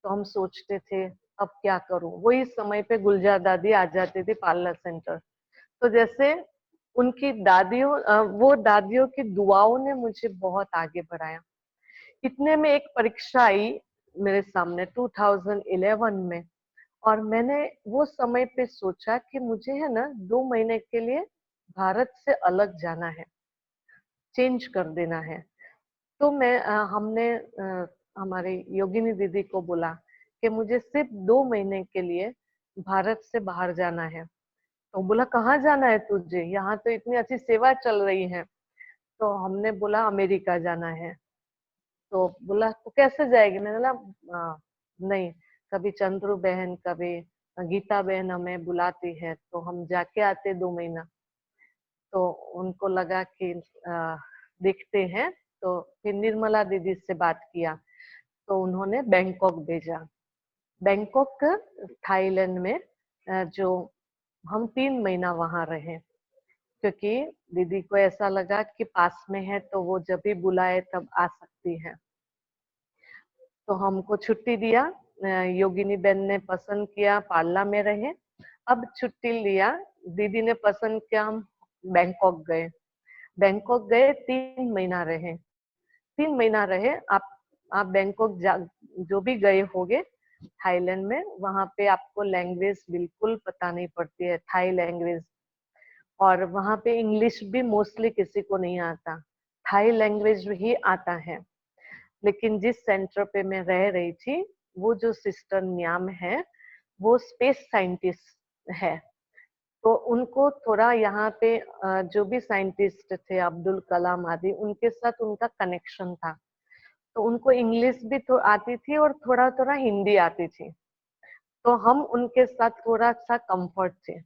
तो हम सोचते थे अब क्या करूं। वही समय पे गुलजार दादी आ जाती थी पार्लर सेंटर। तो जैसे उनकी वो दादियों की दुआओं ने मुझे बहुत आगे बढ़ाया। इतने में एक परीक्षा आई मेरे सामने 2011 में, और मैंने वो समय पे सोचा कि मुझे है ना 2 महीने के लिए भारत से अलग जाना है, चेंज कर देना है। तो हमने हमारी योगिनी दीदी को बोला कि मुझे सिर्फ 2 महीने के लिए भारत से बाहर जाना है। तो बोला कहाँ जाना है तुझे, यहाँ तो इतनी अच्छी सेवा चल रही है। तो हमने बोला अमेरिका जाना है। तो बोला तो कैसे जाएगी, मैंने बोला नहीं, कभी चंद्रू बहन कभी गीता बहन हमें बुलाती है तो हम जाके आते 2 महीना। तो उनको लगा कि देखते हैं। तो फिर निर्मला दीदी से बात किया तो उन्होंने बैंकॉक भेजा। बैंकॉक थाईलैंड में जो हम 3 महीना वहां रहे, क्योंकि दीदी को ऐसा लगा कि पास में है तो वो जब भी बुलाए तब आ सकती है। तो हमको छुट्टी दिया। योगिनी बहन ने पसंद किया पार्ला में रहे। अब छुट्टी लिया, दीदी ने पसंद किया, हम बैंकॉक गए। बैंकॉक गए 3 महीना रहे। 3 महीना रहे। आप बैंकॉक जो भी गए होगे थाईलैंड में, वहां पे आपको लैंग्वेज बिल्कुल पता नहीं पड़ती है, थाई लैंग्वेज। और वहां पे इंग्लिश भी मोस्टली किसी को नहीं आता, थाई लैंग्वेज ही आता है। लेकिन जिस सेंटर पे मैं रह रही थी, वो जो सिस्टर न्याम है वो स्पेस साइंटिस्ट है। तो उनको थोड़ा यहाँ पे जो भी साइंटिस्ट थे अब्दुल कलाम आदि, उनके साथ उनका कनेक्शन था। तो उनको इंग्लिश भी तो आती थी और थोड़ा थोड़ा हिंदी आती थी। तो हम उनके साथ थोड़ा सा कंफर्ट थे।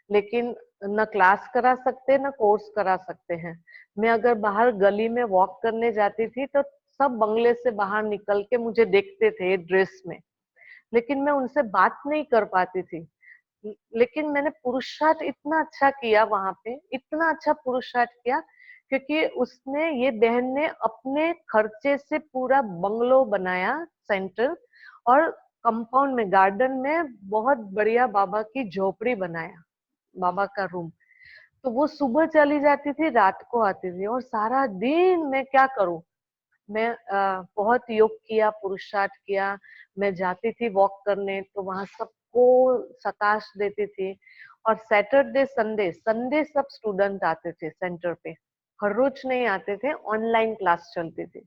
लेकिन न क्लास करा सकते न कोर्स करा सकते हैं। मैं अगर बाहर गली में वॉक करने जाती थी तो सब बंगले से बाहर निकल के मुझे देखते थे ड्रेस में, लेकिन मैं उनसे बात नहीं कर पाती थी। लेकिन मैंने पुरुषार्थ इतना अच्छा किया वहां पे, इतना अच्छा पुरुषार्थ किया, क्योंकि उसने, ये बहन ने अपने खर्चे से पूरा बंगलो बनाया सेंटर, और कंपाउंड में गार्डन में बहुत बढ़िया बाबा की झोपड़ी बनाया, बाबा का रूम। तो वो सुबह चली जाती थी, रात को आती थी, और सारा दिन मैं क्या करूं, मैं बहुत योग किया, पुरुषार्थ किया। मैं जाती थी वॉक करने तो वहां सबको सकाश देती थी। और सैटरडे संडे संडे सब स्टूडेंट आते थे सेंटर पे, हर रोज नहीं आते थे, ऑनलाइन क्लास चलती थी।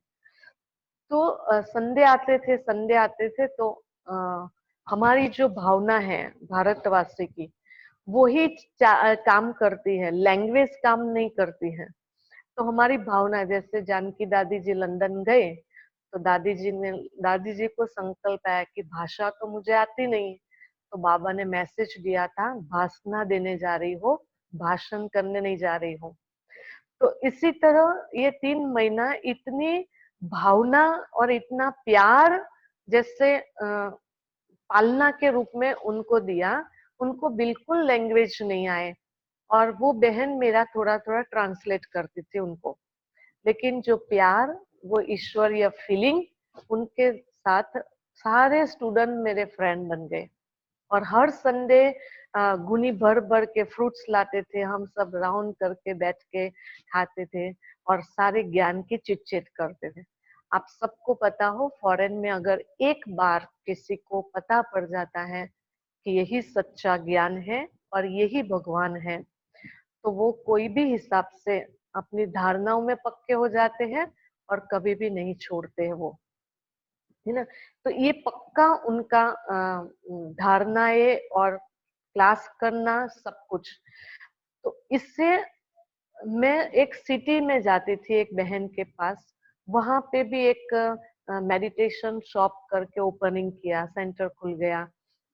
तो संडे आते थे तो हमारी जो भावना है भारतवासी की, वो ही काम करती है, लैंग्वेज काम नहीं करती है। तो हमारी भावना, जैसे जानकी दादी जी लंदन गए तो दादी जी को संकल्प आया कि भाषा तो मुझे आती नहीं। तो बाबा ने मैसेज दिया था, भाषण देने जा रही हो, भाषण करने नहीं जा रही हो। तो इसी तरह ये 3 महीना इतनी भावना और इतना प्यार, जैसे पालना के रूप में उनको दिया। उनको बिल्कुल लैंग्वेज नहीं आए, और वो बहन मेरा थोड़ा थोड़ा ट्रांसलेट करती थी उनको। लेकिन जो प्यार, वो ईश्वरीय फीलिंग, उनके साथ सारे स्टूडेंट मेरे फ्रेंड बन गए। और हर संडे गुनी भर भर के फ्रूट्स लाते थे, हम सब राउंड करके बैठ के खाते थे और सारे ज्ञान की चिट-चिट करते थे। आप सबको पता हो, फॉरेन में अगर एक बार किसी को पता पड़ जाता है कि यही सच्चा ज्ञान है और यही भगवान है, तो वो कोई भी हिसाब से अपनी धारणाओं में पक्के हो जाते हैं और कभी भी नहीं छोड़ते हैं वो, है ना। तो ये पक्का उनका धारणाएं और क्लास करना सब कुछ। तो इससे मैं एक सिटी में जाती थी एक बहन के पास, वहां पे भी एक मेडिटेशन शॉप करके ओपनिंग किया, सेंटर खुल गया।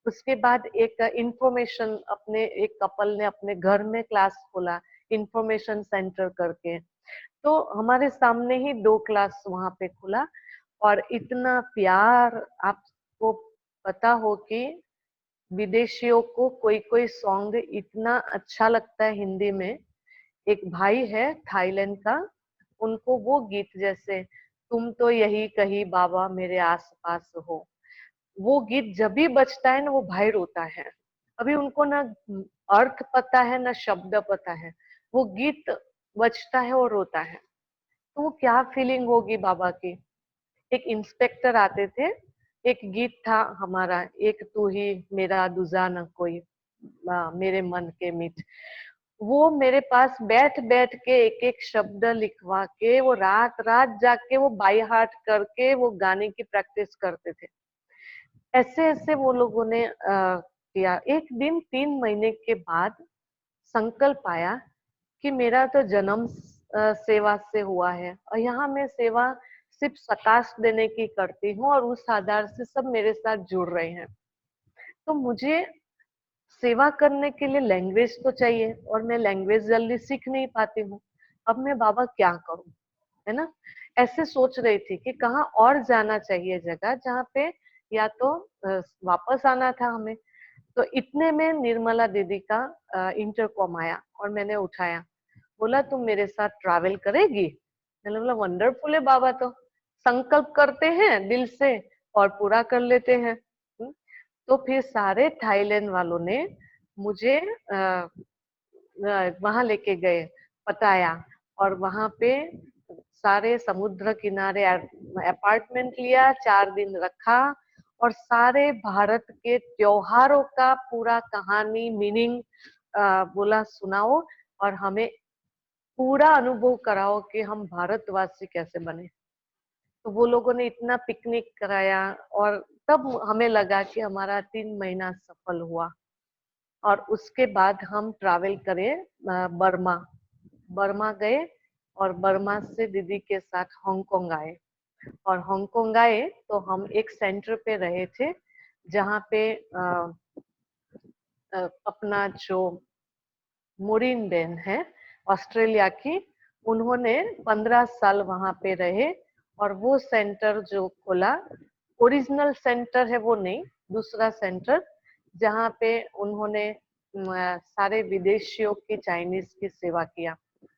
उसके बाद एक इंफॉर्मेशन, अपने एक कपल ने अपने घर में क्लास खोला, इंफॉर्मेशन सेंटर करके। तो हमारे सामने ही 2 क्लास वहां पे खुला। और इतना प्यार, आपको पता हो कि विदेशियों को कोई कोई सॉन्ग इतना अच्छा लगता है हिंदी में। एक भाई है थाईलैंड का, उनको वो गीत, जैसे तुम तो यही कही बाबा मेरे आस पास हो, वो गीत जब भी बजता है ना, वो भाई रोता है। अभी उनको ना अर्थ पता है ना शब्द पता है, वो गीत बजता है और रोता है। तो वो क्या फीलिंग होगी बाबा की। एक इंस्पेक्टर आते थे, एक गीत था हमारा, एक तू ही मेरा दूजा न कोई, मेरे मन के मीत। वो मेरे पास बैठ बैठ के एक एक शब्द लिखवा के, वो रात रात जाके वो बाय हार्ट करके वो गाने की प्रैक्टिस करते थे। ऐसे ऐसे वो लोगों ने किया। एक दिन 3 महीने के बाद संकल्प आया कि मेरा तो जन्म सेवा से हुआ है और यहाँ मैं सेवा सिर्फ प्रकाश देने की करती हूँ और उस आधार से सब मेरे साथ जुड़ रहे हैं। तो मुझे सेवा करने के लिए लैंग्वेज तो चाहिए और मैं लैंग्वेज जल्दी सीख नहीं पाती हूँ। अब मैं बाबा क्या करूँ, है ना? ऐसे सोच रही थी कि कहाँ और जाना चाहिए जगह जहाँ पे या तो वापस आना था हमें। तो इतने में निर्मला दीदी का इंटरकॉम आया और मैंने उठाया। बोला तुम मेरे साथ ट्रैवल करेगी? मैंने बोला वंडरफुल है बाबा, तो संकल्प करते हैं दिल से और पूरा कर लेते हैं। तो फिर सारे थाईलैंड वालों ने मुझे वहां लेके गए पटाया और वहां पे सारे समुद्र किनारे अपार्टमेंट लिया, 4 दिन रखा और सारे भारत के त्योहारों का पूरा कहानी मीनिंग बोला सुनाओ और हमें पूरा अनुभव कराओ कि हम भारतवासी कैसे बने। तो वो लोगों ने इतना पिकनिक कराया और तब हमें लगा कि हमारा 3 महीना सफल हुआ। और उसके बाद हम ट्रैवल करें बर्मा। बर्मा गए और बर्मा से दीदी के साथ हांगकांग आए। और हांगकांग आए तो हम एक सेंटर पे रहे थे जहाँ पे अपना जो मोरिन बेन है ऑस्ट्रेलिया की, उन्होंने 15 साल वहां पे रहे और वो सेंटर जो खोला, ओरिजिनल सेंटर है वो नहीं, दूसरा सेंटर जहाँ पे उन्होंने सारे विदेशियों की चाइनीज की सेवा किया।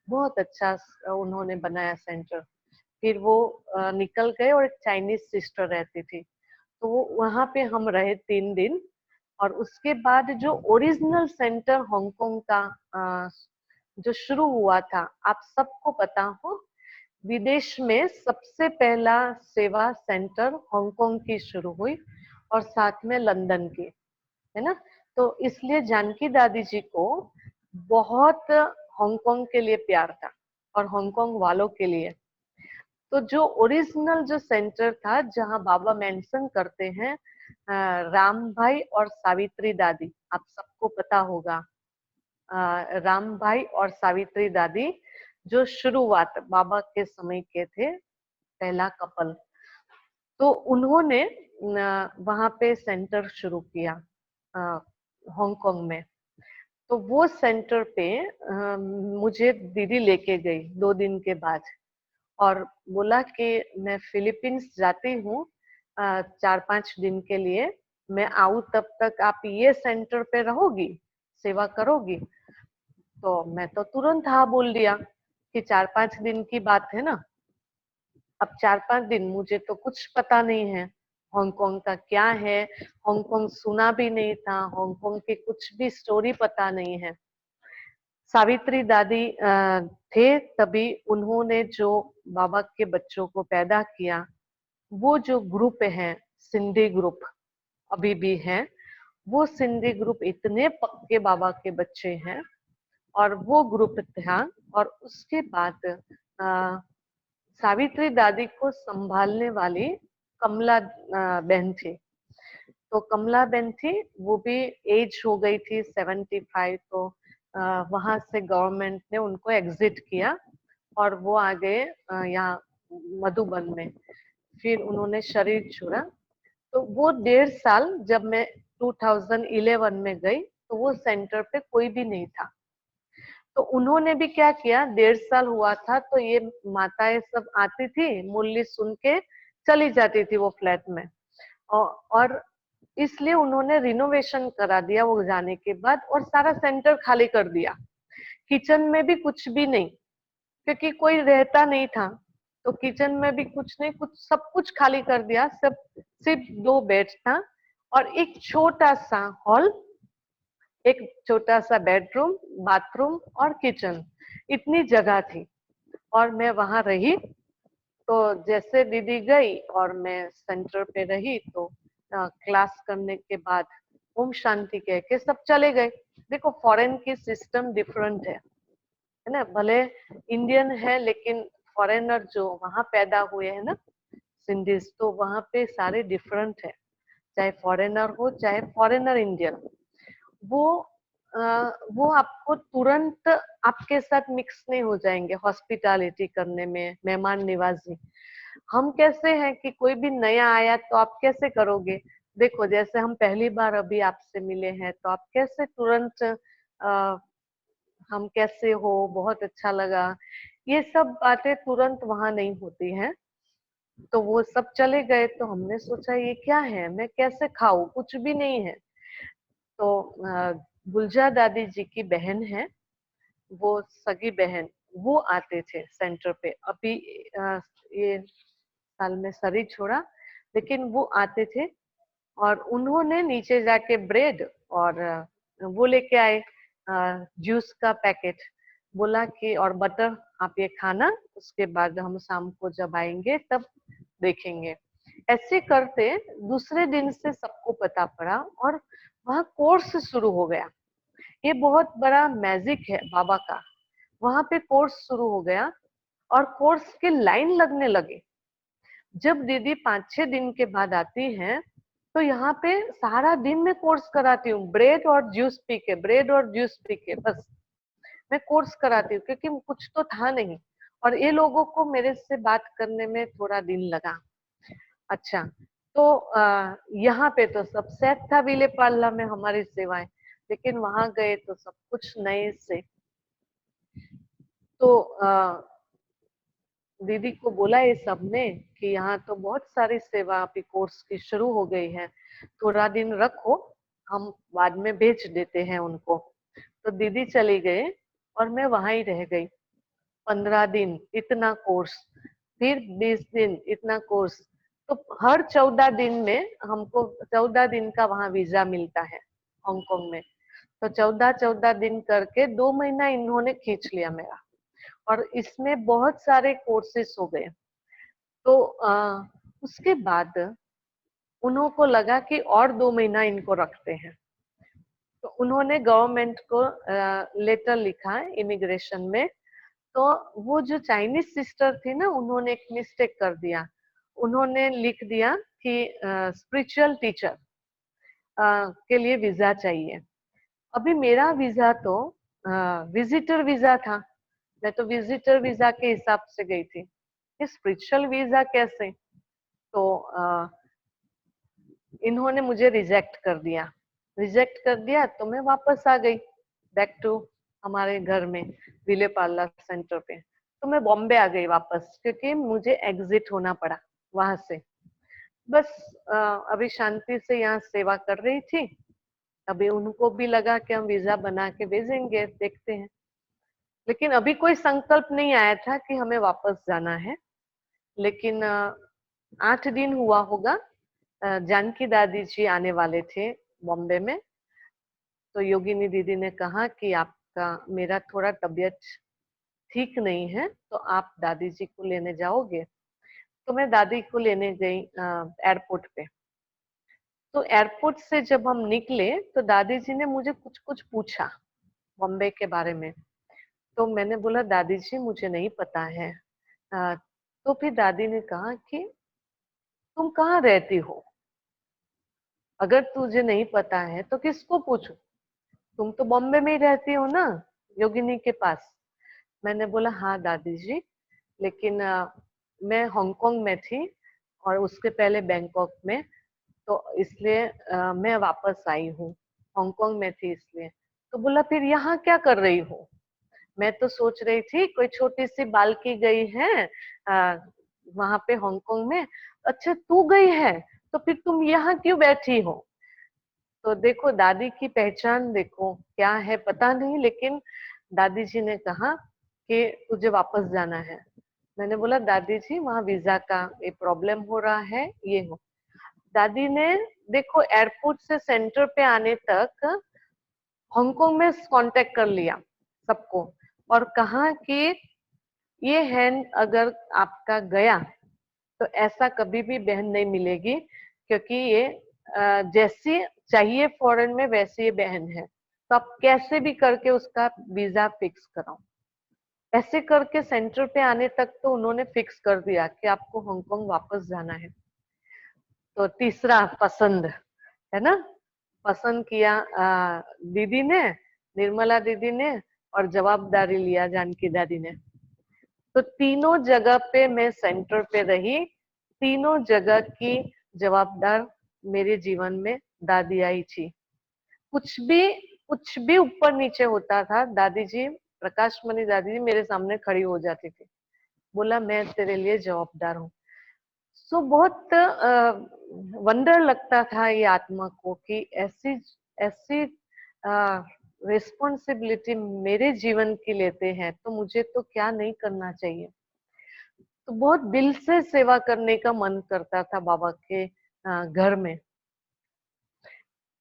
बहुत अच्छा उन्होंने बनाया सेंटर। फिर वो निकल गए और एक चाइनीज सिस्टर रहती थी, तो वो वहां पे हम रहे 3 दिन। और उसके बाद जो ओरिजिनल सेंटर हांगकांग का जो शुरू हुआ था, आप सबको पता हो, विदेश में सबसे पहला सेवा सेंटर हांगकांग की शुरू हुई और साथ में लंदन की, है ना? तो इसलिए जानकी दादी जी को बहुत हांगकांग के लिए प्यार था और हांगकांग वालों के लिए। तो जो ओरिजिनल जो सेंटर था जहाँ बाबा मेंशन करते हैं राम भाई और सावित्री दादी, आप सबको पता होगा, राम भाई और सावित्री दादी जो शुरुआत बाबा के समय के थे, पहला कपल। तो उन्होंने वहां पे सेंटर शुरू किया हांगकांग में। तो वो सेंटर पे मुझे दीदी लेके गई 2 दिन के बाद और बोला कि मैं फिलीपींस जाती हूँ 4-5 दिन के लिए, मैं आऊँ तब तक आप ये सेंटर पे रहोगी, सेवा करोगी? तो मैं तो तुरंत हाँ बोल दिया कि 4-5 दिन की बात है ना। अब 4-5 दिन मुझे तो कुछ पता नहीं है हांगकांग का क्या है, हांगकांग सुना भी नहीं था, हांगकांग की कुछ भी स्टोरी पता नहीं है। सावित्री दादी थे तभी, उन्होंने जो बाबा के बच्चों को पैदा किया, वो जो ग्रुप है सिंधी ग्रुप अभी भी है, वो सिंधी ग्रुप इतने पक्के बाबा के बच्चे हैं और वो ग्रुप था। और उसके बाद सावित्री दादी को संभालने वाली कमला बहन थी। तो कमला बहन थी, वो भी एज हो गई थी 75, तो वहां से गवर्नमेंट ने उनको एग्जिट किया और वो आ गए यहाँ मधुबन में। फिर उन्होंने शरीर छोड़ा। तो वो 1.5 साल, जब मैं 2011 में गई तो वो सेंटर पे कोई भी नहीं था। तो उन्होंने भी क्या किया, 1.5 साल हुआ था तो ये माताएं सब आती थी, मुरली सुन के चली जाती थी वो फ्लैट में। और इसलिए उन्होंने रिनोवेशन करा दिया वो जाने के बाद और सारा सेंटर खाली कर दिया। किचन में भी कुछ भी नहीं, क्योंकि कोई रहता नहीं था। तो किचन में भी कुछ नहीं, कुछ सब कुछ खाली कर दिया। सब सिर्फ 2 बेड था और एक छोटा सा हॉल, एक छोटा सा बेडरूम, बाथरूम और किचन, इतनी जगह थी। और मैं वहां रही। तो जैसे दीदी गई और मैं सेंटर पे रही तो क्लास करने के बाद ओम शांति कह के सब चले गए। देखो फॉरेन की सिस्टम डिफरेंट है ना, भले इंडियन है लेकिन फॉरेनर जो वहां पैदा हुए हैं ना सिंधीज, तो वहां पे सारे डिफरेंट है, चाहे फॉरेनर हो चाहे फॉरेनर इंडियन। वो वो आपको तुरंत आपके साथ मिक्स नहीं हो जाएंगे हॉस्पिटैलिटी करने में, मेहमान नवाजी। हम कैसे हैं कि कोई भी नया आया तो आप कैसे करोगे, देखो जैसे हम पहली बार अभी आपसे मिले हैं तो आप कैसे तुरंत हम कैसे हो, बहुत अच्छा लगा, ये सब बातें तुरंत वहां नहीं होती हैं। तो वो सब चले गए तो हमने सोचा ये क्या है, मैं कैसे खाऊं, कुछ भी नहीं है। तो गुलजा दादी जी की बहन है, वो सगी बहन, वो आते थे सेंटर पे। अभी ये साल में सरी छोड़ा, लेकिन वो आते थे और उन्होंने नीचे जाके ब्रेड और वो लेके आए जूस का पैकेट, बोला कि और बटर आप ये खाना, उसके बाद हम शाम को जब आएंगे तब देखेंगे। ऐसे करते दूसरे दिन से सबको पता पड़ा और वहाँ कोर्स शुरू हो गया। ये बहुत बड़ा मैजिक है बाबा का, वहां पे कोर्स शुरू हो गया और कोर्स के लाइन लगने लगे। जब दीदी 5-6 दिन के बाद आती हैं तो यहाँ पे सारा दिन मैं कोर्स कराती हूँ, ब्रेड और जूस पी के, ब्रेड और जूस पी के, बस मैं कोर्स कराती हूँ क्योंकि कुछ तो था नहीं। और ये लोगों को मेरे से बात करने में थोड़ा दिन लगा। अच्छा, तो यहाँ पे तो सब सेट था विले पार्ला में हमारी सेवाएं, लेकिन वहां गए तो सब कुछ नए से। तो दीदी को बोला ये सबने कि यहाँ तो बहुत सारी सेवा अभी कोर्स की शुरू हो गई है, थोड़ा दिन रखो, हम बाद में भेज देते हैं उनको। तो दीदी चली गए और मैं वहां ही रह गई। 15 दिन इतना कोर्स, फिर 20 दिन इतना कोर्स। तो हर 14 दिन में हमको 14 दिन का वहां वीजा मिलता है हांगकांग में। तो 14-14 दिन करके 2 महीना इन्होंने खींच लिया मेरा, और इसमें बहुत सारे कोर्सेस हो गए। तो उसके बाद उन्हों को लगा कि और 2 महीना इनको रखते हैं, तो उन्होंने गवर्नमेंट को लेटर लिखा इमिग्रेशन में। तो वो जो चाइनीज सिस्टर थी ना, उन्होंने एक मिस्टेक कर दिया, उन्होंने लिख दिया कि स्पिरिचुअल टीचर के लिए वीजा चाहिए। अभी मेरा वीजा तो विजिटर वीजा था, मैं तो विजिटर वीजा के हिसाब से गई थी, ये स्पिरिचुअल वीजा कैसे। तो इन्होंने मुझे रिजेक्ट कर दिया, रिजेक्ट कर दिया तो मैं वापस आ गई बैक टू हमारे घर में विले पार्ला सेंटर पे। तो मैं बॉम्बे आ गई वापस क्योंकि मुझे एग्जिट होना पड़ा वहां से। बस अभी शांति से यहाँ सेवा कर रही थी। अभी उनको भी लगा कि हम वीजा बना के भेजेंगे, देखते हैं। लेकिन अभी कोई संकल्प नहीं आया था कि हमें वापस जाना है। लेकिन 8 दिन हुआ होगा, जानकी दादी जी आने वाले थे बॉम्बे में। तो योगिनी दीदी ने कहा कि आपका मेरा थोड़ा तबीयत ठीक नहीं है, तो आप दादी जी को लेने जाओगे। तो मैं दादी को लेने गई एयरपोर्ट पे। तो एयरपोर्ट से जब हम निकले तो दादी जी ने मुझे कुछ कुछ पूछा बॉम्बे के बारे में। तो मैंने बोला दादी जी मुझे नहीं पता है। तो फिर दादी ने कहा कि तुम कहाँ रहती हो, अगर तुझे नहीं पता है तो किसको पूछूं, तुम तो बॉम्बे में ही रहती हो ना, योगिनी के पास। मैंने बोला हाँ दादी जी, लेकिन मैं हांगकांग में थी और उसके पहले बैंकॉक में, तो इसलिए मैं वापस आई हूँ, हांगकांग में थी इसलिए। तो बोला फिर यहाँ क्या कर रही हो, मैं तो सोच रही थी कोई छोटी सी बालकी गई है वहां पे हांगकांग में। अच्छा तू गई है, तो फिर तुम यहाँ क्यों बैठी हो। तो देखो दादी की पहचान देखो क्या है पता नहीं, लेकिन दादी जी ने कहा कि तुझे वापस जाना है। मैंने बोला दादी जी वहाँ वीजा का ये प्रॉब्लम हो रहा है, ये हो। दादी ने देखो एयरपोर्ट से सेंटर पे आने तक हांगकांग में कांटेक्ट कर लिया सबको और कहा कि ये हैंड अगर आपका गया तो ऐसा कभी भी बहन नहीं मिलेगी, क्योंकि ये जैसी चाहिए फॉरेन में वैसी ये बहन है, तो आप कैसे भी करके उसका वीजा फिक्स कराओ। ऐसे करके सेंटर पे आने तक तो उन्होंने फिक्स कर दिया कि आपको हांगकांग वापस जाना है। तो तीसरा पसंद है ना, पसंद किया दीदी ने, निर्मला दीदी ने, और जवाबदारी लिया जानकी दादी ने। तो तीनों जगह पे मैं सेंटर पे रही, तीनों जगह की जवाबदार मेरे जीवन में दादी आई थी। कुछ भी ऊपर नीचे होता था, दादी जी, प्रकाश मणि दादी जी मेरे सामने खड़ी हो जाती थी, बोला मैं तेरे लिए जवाबदार हूँ। सो बहुत वंडर लगता था ये आत्मा को कि ऐसी ऐसी रिस्पॉन्सिबिलिटी मेरे जीवन की लेते हैं, तो मुझे तो क्या नहीं करना चाहिए। तो बहुत दिल से सेवा करने का मन करता था बाबा के घर में।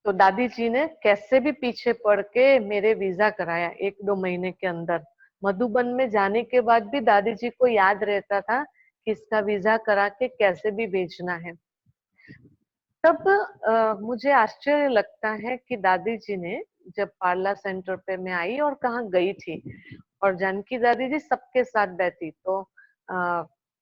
तो दादी जी ने कैसे भी पीछे पड़ के मेरे वीजा कराया 1-2 महीने के अंदर। मधुबन में जाने के बाद भी दादी जी को याद रहता था कि इसका वीजा करा के कैसे भी भेजना है। तब मुझे आश्चर्य लगता है कि दादी जी ने जब पार्ला सेंटर पे मैं आई और कहाँ गई थी, और जानकी दादी जी सबके साथ बैठी, तो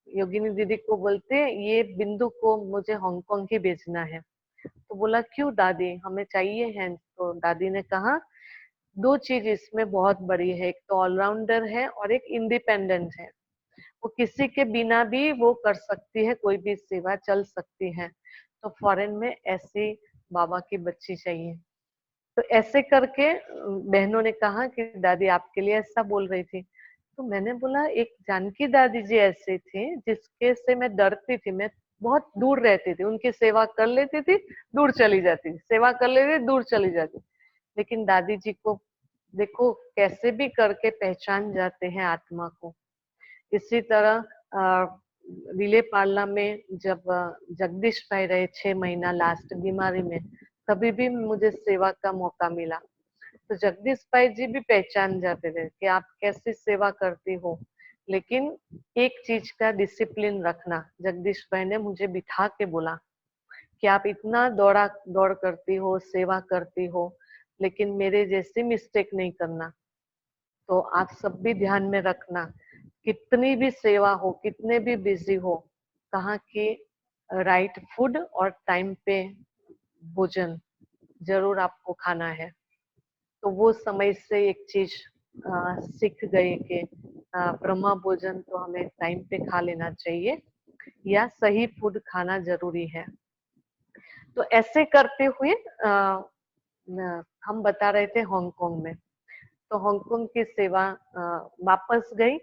योगिनी दीदी को बोलते ये बिंदु को मुझे हांगकांग ही भेजना है। तो बोला क्यों दादी, हमें चाहिए है। तो दादी ने कहा 2 चीज इसमें बहुत बड़ी है, एक तो ऑलराउंडर है और एक इंडिपेंडेंट है। वो किसी के बिना भी वो कर सकती है, कोई भी सेवा चल सकती है। तो फॉरेन में ऐसी बाबा की बच्ची चाहिए। तो ऐसे करके बहनों ने कहा कि दादी आपके लिए ऐसा बोल रही थी। तो मैंने बोला एक जानकी दादी जी ऐसे थी जिसके से मैं डरती थी, मैं बहुत दूर रहती थी, उनकी सेवा कर लेती थी, दूर चली जाती, सेवा कर लेती, दूर चली जाती। लेकिन दादी जी को देखो कैसे भी करके पहचान जाते हैं आत्मा को। इसी तरह विले पार्ला में जब जगदीश भाई रहे 6 महीना लास्ट बीमारी में, तभी भी मुझे सेवा का मौका मिला। तो जगदीश भाई जी भी पहचान जाते थे कि आप कैसी सेवा करती हो, लेकिन एक चीज का डिसिप्लिन रखना। जगदीश भाई ने मुझे बिठा के बोला कि आप इतना दौड़ करती हो, सेवा करती हो, लेकिन मेरे जैसी मिस्टेक नहीं करना। तो आप सब भी ध्यान में रखना, कितनी भी सेवा हो, कितने भी बिजी हो, कहाँ की राइट फूड और टाइम पे भोजन जरूर आपको खाना है। तो वो समय से एक चीज सीख गए कि ब्रह्मा भोजन तो हमें टाइम पे खा लेना चाहिए, या सही फूड खाना जरूरी है। तो ऐसे करते हुए हम बता रहे थे हांगकांग में, तो हांगकांग की सेवा वापस गई,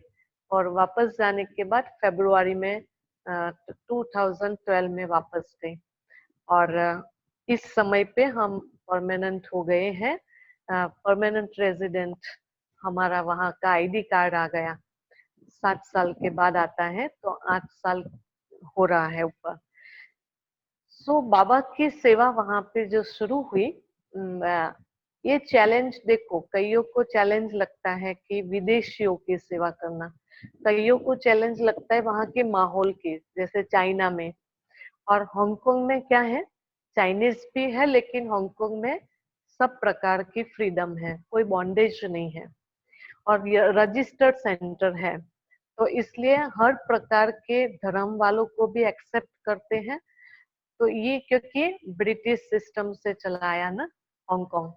और वापस जाने के बाद फरवरी में 2012 में वापस गई। और इस समय पे हम परमानेंट हो गए हैं, परमानेंट रेजिडेंट। हमारा वहाँ का आईडी कार्ड आ गया, 7 साल के बाद आता है, तो 8 साल हो रहा है ऊपर। सो बाबा की सेवा वहाँ पे जो शुरू हुई, ये चैलेंज देखो, कईयों को चैलेंज लगता है कि विदेशियों की सेवा करना, कईयों को चैलेंज लगता है वहाँ के माहौल की, जैसे चाइना में। और हांगकांग में क्या है, चाइनीज भी है, लेकिन हांगकांग में सब प्रकार की फ्रीडम है, कोई बॉन्डेज नहीं है, और रजिस्टर्ड सेंटर है। तो इसलिए हर प्रकार के धर्म वालों को भी एक्सेप्ट करते हैं। तो ये क्योंकि ब्रिटिश सिस्टम से चलाया ना हांगकांग,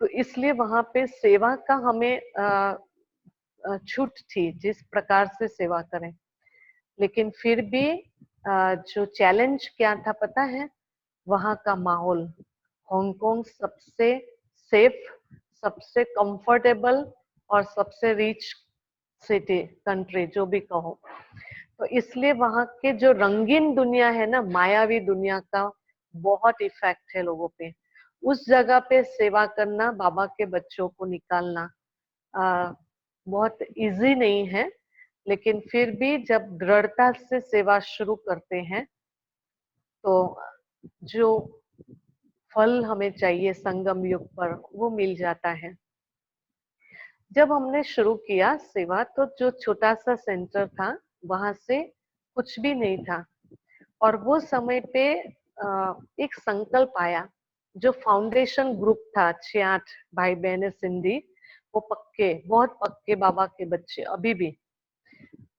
तो इसलिए वहां पे सेवा का हमें छूट थी जिस प्रकार से सेवा करें। लेकिन फिर भी जो चैलेंज क्या था पता है, वहाँ का माहौल। हांगकांग सबसे सेफ, सबसे कंफर्टेबल और सबसे रिच सिटी, कंट्री, जो भी कहो। तो इसलिए वहाँ के जो रंगीन दुनिया है ना, मायावी दुनिया का बहुत इफेक्ट है लोगों पे। उस जगह पे सेवा करना, बाबा के बच्चों को निकालना बहुत इजी नहीं है, लेकिन फिर भी जब दृढ़ता से सेवा शुरू करते हैं तो जो फल हमें चाहिए संगम युग पर, वो मिल जाता है। जब हमने शुरू किया सेवा, तो जो छोटा सा सेंटर था वहां से कुछ भी नहीं था, और वो समय पे एक संकल्प आया जो फाउंडेशन ग्रुप था 6-8 भाई बहन सिंधी, वो पक्के, बहुत पक्के बाबा के बच्चे अभी भी,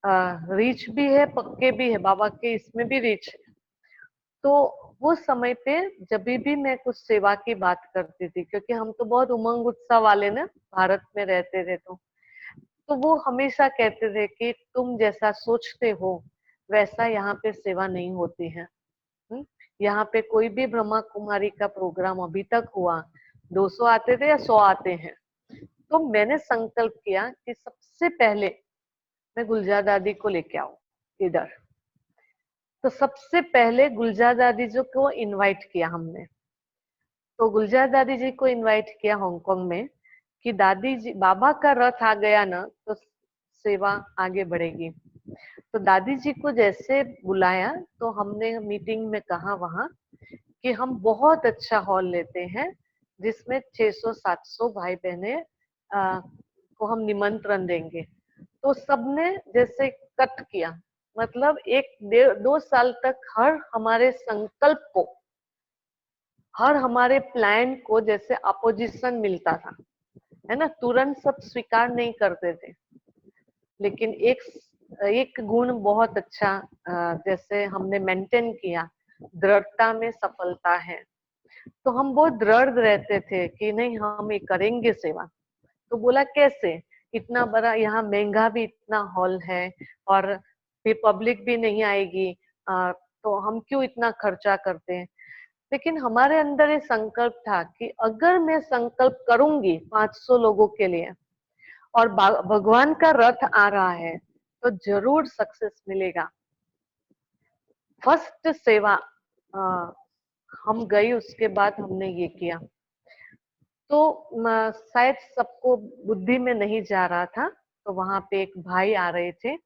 रीच भी है, पक्के भी है, बाबा के इसमें भी रीच है। तो वो समय पे जब भी मैं कुछ सेवा की बात करती थी, क्योंकि हम तो बहुत उमंग उत्साह वाले ना भारत में रहते थे, तो वो हमेशा कहते थे कि तुम जैसा सोचते हो वैसा यहाँ पे सेवा नहीं होती है। यहाँ पे कोई भी ब्रह्मा कुमारी का प्रोग्राम अभी तक हुआ, 200 आते थे या 100 आते हैं। तो मैंने संकल्प किया कि सबसे पहले मैं गुलजार दादी को लेके आऊं इधर। तो सबसे पहले गुलजार दादी जी को इनवाइट किया हमने। तो गुलजार दादी जी को इनवाइट किया हांगकांग में कि दादी जी, बाबा का रथ आ गया ना तो सेवा आगे बढ़ेगी। तो दादी जी को जैसे बुलाया तो हमने मीटिंग में कहा वहां कि हम बहुत अच्छा हॉल लेते हैं जिसमें 600-700 भाई बहने को हम निमंत्रण देंगे। तो सबने जैसे कट किया, मतलब 1-1.5-2 साल तक हर हमारे संकल्प को, हर हमारे प्लान को जैसे अपोजिशन मिलता था, है ना, तुरंत सब स्वीकार नहीं करते थे। लेकिन एक गुण बहुत अच्छा जैसे हमने मेंटेन किया, दृढ़ता में सफलता है। तो हम बहुत दृढ़ रहते थे कि नहीं हम ये करेंगे सेवा। तो बोला कैसे, इतना बड़ा यहाँ महंगा भी इतना हॉल है और फिर पब्लिक भी नहीं आएगी, तो हम क्यों इतना खर्चा करते हैं। लेकिन हमारे अंदर ये संकल्प था कि अगर मैं संकल्प करूंगी 500 लोगों के लिए और भगवान का रथ आ रहा है तो जरूर सक्सेस मिलेगा। फर्स्ट सेवा हम गए, उसके बाद हमने ये किया। तो शायद सबको बुद्धि में नहीं जा रहा था, तो वहां पे एक भाई आ रहे थे।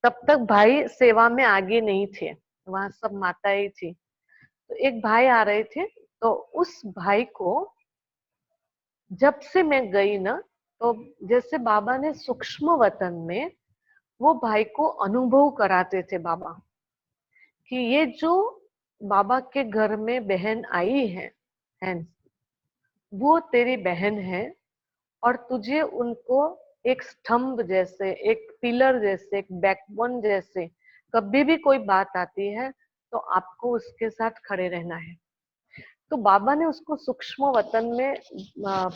तब तक भाई सेवा में आगे नहीं थे, वहां सब माताएं थी। तो एक भाई आ रहे थे, तो उस भाई को जब से मैं गई ना, तो जैसे बाबा ने सूक्ष्म वतन में वो भाई को अनुभव कराते थे बाबा कि ये जो बाबा के घर में बहन आई है वो तेरी बहन है और तुझे उनको एक स्तंभ जैसे, एक पिलर जैसे, एक बैकबोन जैसे, कभी भी कोई बात आती है तो आपको उसके साथ खड़े रहना है। तो बाबा ने उसको सूक्ष्म वतन में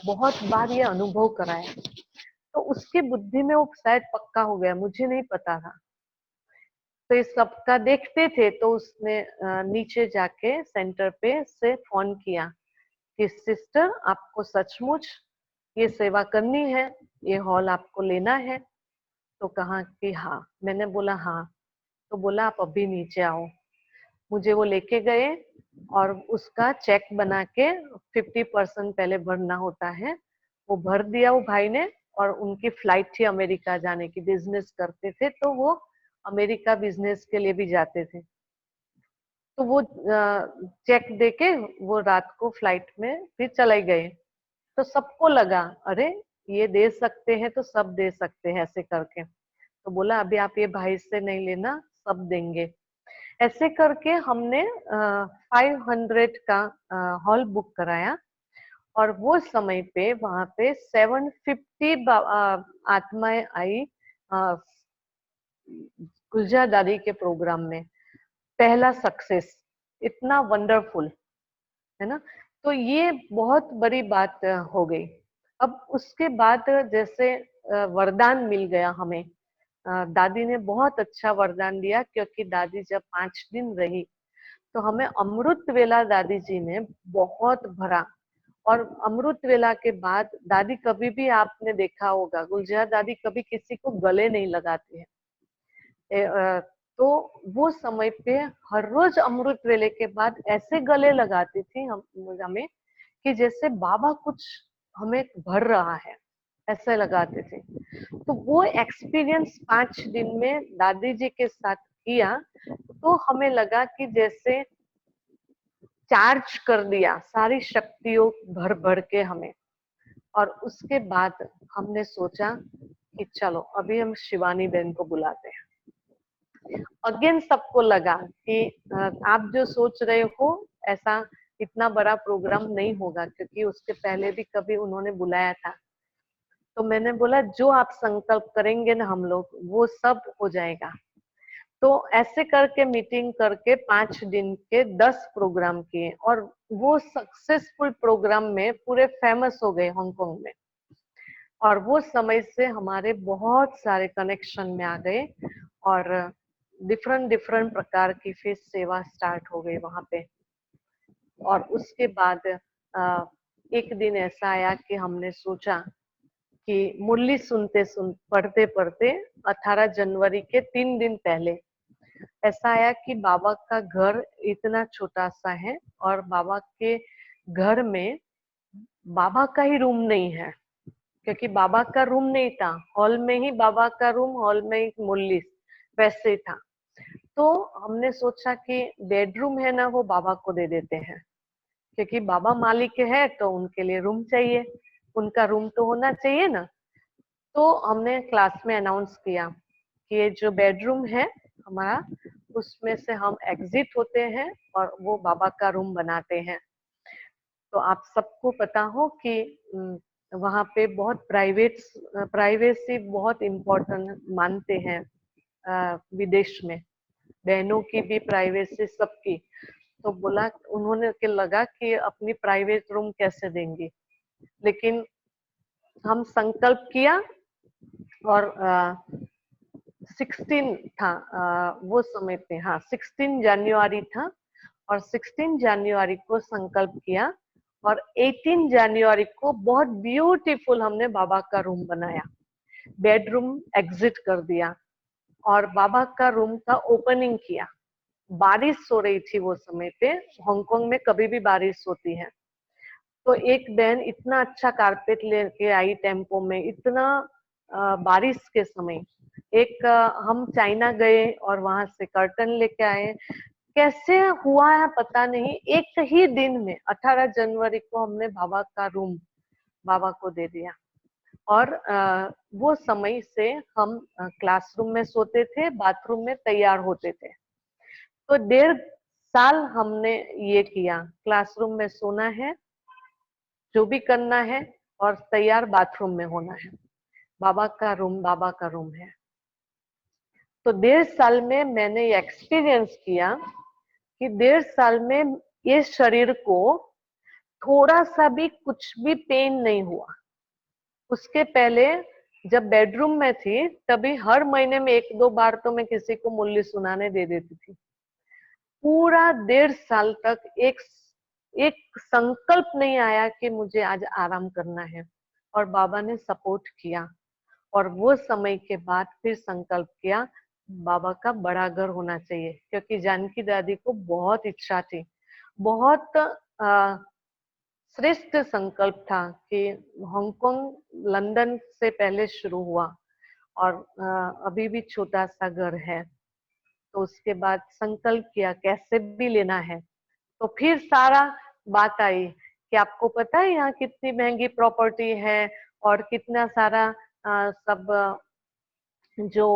बहुत बार ये अनुभव कराया। तो उसकी बुद्धि में वो शायद पक्का हो गया, मुझे नहीं पता था। तो इस सबका देखते थे, तो उसने नीचे जाके सेंटर पे से फोन किया कि सिस्टर आपको सचमुच ये सेवा करनी है, ये हॉल आपको लेना है। तो कहा कि हाँ। मैंने बोला हाँ। तो बोला आप अभी नीचे आओ। मुझे वो लेके गए और उसका चेक बना के 50% पहले भरना होता है, वो भर दिया वो भाई ने। और उनकी फ्लाइट थी अमेरिका जाने की, बिजनेस करते थे तो वो अमेरिका बिजनेस के लिए भी जाते थे। तो वो चेक देके वो रात को फ्लाइट में फिर चले गए। तो सबको लगा अरे ये दे सकते हैं तो सब दे सकते हैं ऐसे करके। तो बोला अभी आप ये भाई से नहीं लेना, सब देंगे। ऐसे करके हमने 500 का हॉल बुक कराया और वो समय पे वहां पे 750 आत्माएं आई गुलजार दादी के प्रोग्राम में। पहला सक्सेस, इतना वंडरफुल है ना। तो ये बहुत बड़ी बात हो गई। अब उसके बाद जैसे वरदान मिल गया हमें, दादी ने बहुत अच्छा वरदान दिया, क्योंकि दादी जब 5 दिन रही तो हमें अमृत वेला दादी जी ने बहुत भरा। और अमृत वेला के बाद दादी कभी भी, आपने देखा होगा गुलजार दादी कभी किसी को गले नहीं लगाती है। तो वो समय पे हर रोज अमृत वेले के बाद ऐसे गले लगाती थी हमें कि जैसे बाबा कुछ हमें भर रहा है, ऐसे लगाते थे। तो वो एक्सपीरियंस 5 दिन में दादी जी के साथ किया तो हमें लगा कि जैसे चार्ज कर दिया सारी शक्तियों भर भर के हमें। और उसके बाद हमने सोचा कि चलो अभी हम शिवानी बहन को बुलाते हैं। अगेन सबको लगा कि आप जो सोच रहे हो ऐसा इतना बड़ा प्रोग्राम नहीं होगा, क्योंकि उसके पहले भी कभी उन्होंने बुलाया था। तो मैंने बोला जो आप संकल्प करेंगे ना हम लोग, वो सब हो जाएगा। तो ऐसे करके मीटिंग करके 5 दिन के 10 प्रोग्राम किए, और वो सक्सेसफुल प्रोग्राम में पूरे फेमस हो गए हांगकांग में। और वो समय से हमारे बहुत सारे कनेक्शन में आ गए, और डिफरेंट डिफरेंट प्रकार की फिर सेवा स्टार्ट हो गई वहां पे। और उसके बाद एक दिन ऐसा आया कि हमने सोचा कि मुरली पढ़ते पढ़ते 18 जनवरी के 3 दिन पहले ऐसा आया कि बाबा का घर इतना छोटा सा है, और बाबा के घर में बाबा का ही रूम नहीं है, क्योंकि बाबा का रूम नहीं था, हॉल में ही बाबा का रूम, हॉल में ही मुरली वैसे ही था। तो हमने सोचा कि बेडरूम है ना, वो बाबा को दे देते हैं, क्योंकि बाबा मालिक है तो उनके लिए रूम चाहिए, उनका रूम तो होना चाहिए ना। तो हमने क्लास में अनाउंस किया कि ये जो बेडरूम है हमारा, उसमें से हम एग्जिट होते हैं और वो बाबा का रूम बनाते हैं। तो आप सबको पता हो कि वहाँ पे बहुत प्राइवेसी बहुत इम्पोर्टेंट मानते हैं विदेश में, बहनों की भी प्राइवेसी, सबकी। तो बोला, उन्होंने के लगा कि अपनी प्राइवेट रूम कैसे देंगी, लेकिन हम संकल्प किया, और 16 था वो समय पे, हाँ 16 जनवरी था, और 16 जनवरी को संकल्प किया, और 18 जनवरी को बहुत ब्यूटीफुल हमने बाबा का रूम बनाया, बेडरूम एग्जिट कर दिया, और बाबा का रूम का ओपनिंग किया। बारिश हो रही थी वो समय पे, हांगकांग में कभी भी बारिश होती है। तो एक बहन इतना अच्छा कारपेट लेके आई टेम्पो में, इतना बारिश के समय। एक हम चाइना गए और वहां से कर्टन लेके आए, कैसे हुआ है पता नहीं, एक ही दिन में 18 जनवरी को हमने बाबा का रूम बाबा को दे दिया। और वो समय से हम क्लासरूम में सोते थे, बाथरूम में तैयार होते थे। तो 1.5 साल हमने ये किया, क्लासरूम में सोना है, जो भी करना है, और तैयार बाथरूम में होना है। बाबा का रूम है। तो 1.5 साल में मैंने ये एक्सपीरियंस किया कि 1.5 साल में ये शरीर को थोड़ा सा भी कुछ भी पेन नहीं हुआ। उसके पहले जब बेडरूम में थी, तभी हर महीने में 1-2 बार तो मैं किसी को मुरली सुनाने दे देती थी। पूरा 1.5 साल तक एक संकल्प नहीं आया कि मुझे आज आराम करना है, और बाबा ने सपोर्ट किया। और वो समय के बाद फिर संकल्प किया, बाबा का बड़ा घर होना चाहिए, क्योंकि जानकी दादी को बहुत इच्छा थी। बहुत श्रेष्ठ संकल्प था कि हांगकांग लंदन से पहले शुरू हुआ, और अभी भी छोटा सा घर है। तो उसके बाद संकल्प किया कैसे भी लेना है। तो फिर सारा बात आई कि आपको पता है यहाँ कितनी महंगी प्रॉपर्टी है, और कितना सारा सब जो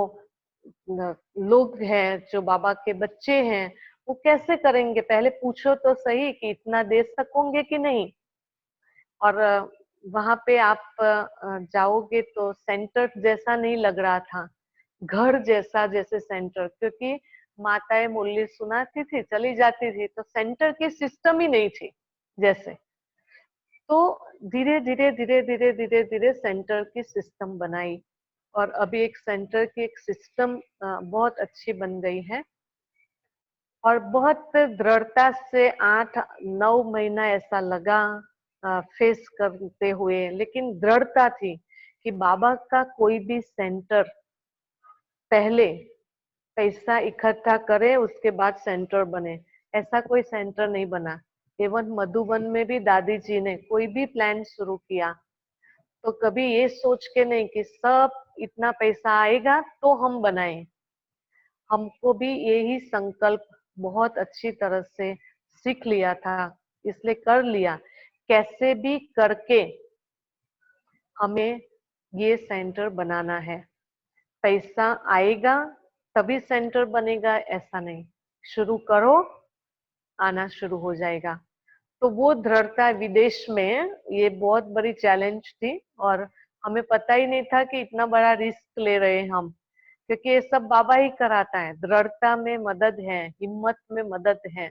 लोग हैं, जो बाबा के बच्चे हैं, वो कैसे करेंगे, पहले पूछो तो सही कि इतना दे सकोगे कि नहीं। और वहां पे आप जाओगे तो सेंटर जैसा नहीं लग रहा था, घर जैसा, जैसे सेंटर, क्योंकि माताएं मुरली सुनाती थी, चली जाती थी, तो सेंटर की सिस्टम ही नहीं थी जैसे। तो धीरे धीरे धीरे धीरे धीरे धीरे सेंटर की सिस्टम बनाई, और अभी एक सेंटर की एक सिस्टम बहुत अच्छी बन गई है। और बहुत दृढ़ता से 8-9 महीना ऐसा लगा फेस करते हुए, लेकिन दृढ़ता थी कि बाबा का कोई भी सेंटर पहले पैसा इकट्ठा करे, उसके बाद सेंटर बने, ऐसा कोई सेंटर नहीं बना। एवं मधुबन में भी दादी जी ने कोई भी प्लान शुरू किया तो कभी ये सोच के नहीं कि सब इतना पैसा आएगा तो हम बनाएं। हमको भी यही संकल्प बहुत अच्छी तरह से सीख लिया था, इसलिए कर लिया, कैसे भी करके हमें ये सेंटर बनाना है। पैसा आएगा तभी सेंटर बनेगा ऐसा नहीं, शुरू करो, आना शुरू हो जाएगा। तो वो दृढ़ता विदेश में ये बहुत बड़ी चैलेंज थी, और हमें पता ही नहीं था कि इतना बड़ा रिस्क ले रहे हैं हम, क्योंकि ये सब बाबा ही कराता है। दृढ़ता में मदद है, हिम्मत में मदद है।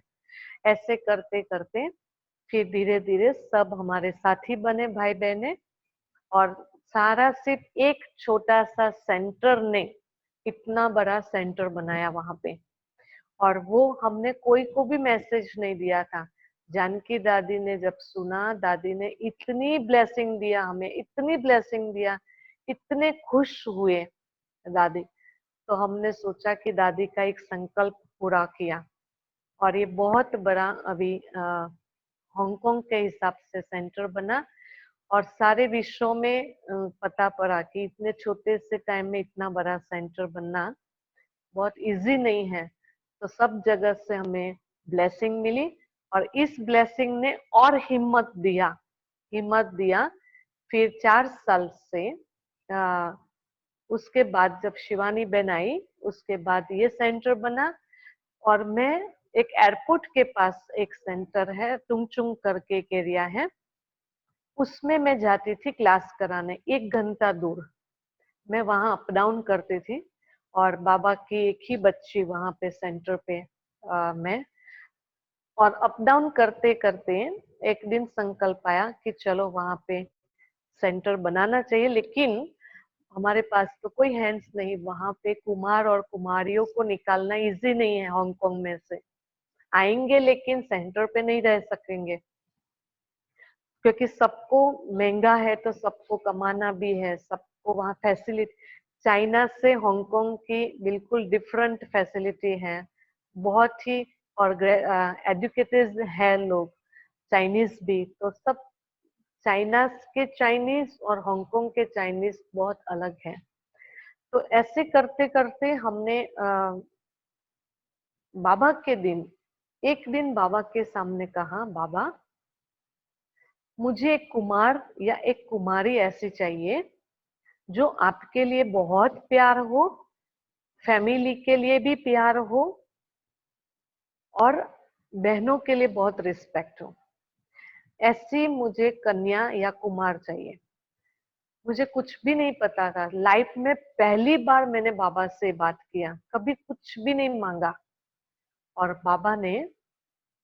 ऐसे करते करते फिर धीरे धीरे सब हमारे साथी बने, भाई बहने, और सारा सिर्फ एक छोटा सा सेंटर ने इतना बड़ा सेंटर बनाया वहां पे। और वो हमने कोई को भी मैसेज नहीं दिया था। जानकी दादी ने जब सुना, दादी ने इतनी ब्लेसिंग दिया हमें, इतनी ब्लेसिंग दिया, इतने खुश हुए दादी। तो हमने सोचा कि दादी का एक संकल्प पूरा किया, और ये बहुत बड़ा अभी हांगकांग के हिसाब से सेंटर बना, और सारे विश्व में पता पड़ा कि इतने छोटे से टाइम में इतना बड़ा सेंटर बनना बहुत इजी नहीं है। तो सब जगह से हमें ब्लेसिंग मिली, और इस ब्लेसिंग ने और हिम्मत दिया। फिर 4 साल से उसके बाद जब शिवानी बहन आई, उसके बाद ये सेंटर बना। और मैं एक एयरपोर्ट के पास एक सेंटर है, टुंगचुंग करके एक एरिया है, उसमें मैं जाती थी क्लास कराने, 1 घंटा दूर। मैं वहां अप डाउन करती थी, और बाबा की एक ही बच्ची वहां पे सेंटर पे मैं, और अप डाउन करते करते एक दिन संकल्प आया कि चलो वहां पे सेंटर बनाना चाहिए, लेकिन हमारे पास तो कोई हैंड्स नहीं। वहां पे कुमार और कुमारियों को निकालना इजी नहीं है। हांगकांग में से आएंगे लेकिन सेंटर पे नहीं रह सकेंगे, क्योंकि सबको महंगा है, तो सबको कमाना भी है, सबको वहाँ फैसिलिटी। चाइना से हांगकांग की बिल्कुल डिफरेंट फैसिलिटी है, बहुत ही, और एजुकेटेड है लोग, चाइनीज भी। तो सब चाइना के चाइनीज और हांगकांग के चाइनीज बहुत अलग है। तो ऐसे करते करते हमने बाबा के दिन, एक दिन बाबा के सामने कहा, बाबा मुझे एक कुमार या एक कुमारी ऐसी चाहिए जो आपके लिए बहुत प्यार हो, फैमिली के लिए भी प्यार हो, और बहनों के लिए बहुत रिस्पेक्ट हो। ऐसी मुझे कन्या या कुमार चाहिए। मुझे कुछ भी नहीं पता था, लाइफ में पहली बार मैंने बाबा से बात किया, कभी कुछ भी नहीं मांगा। और बाबा ने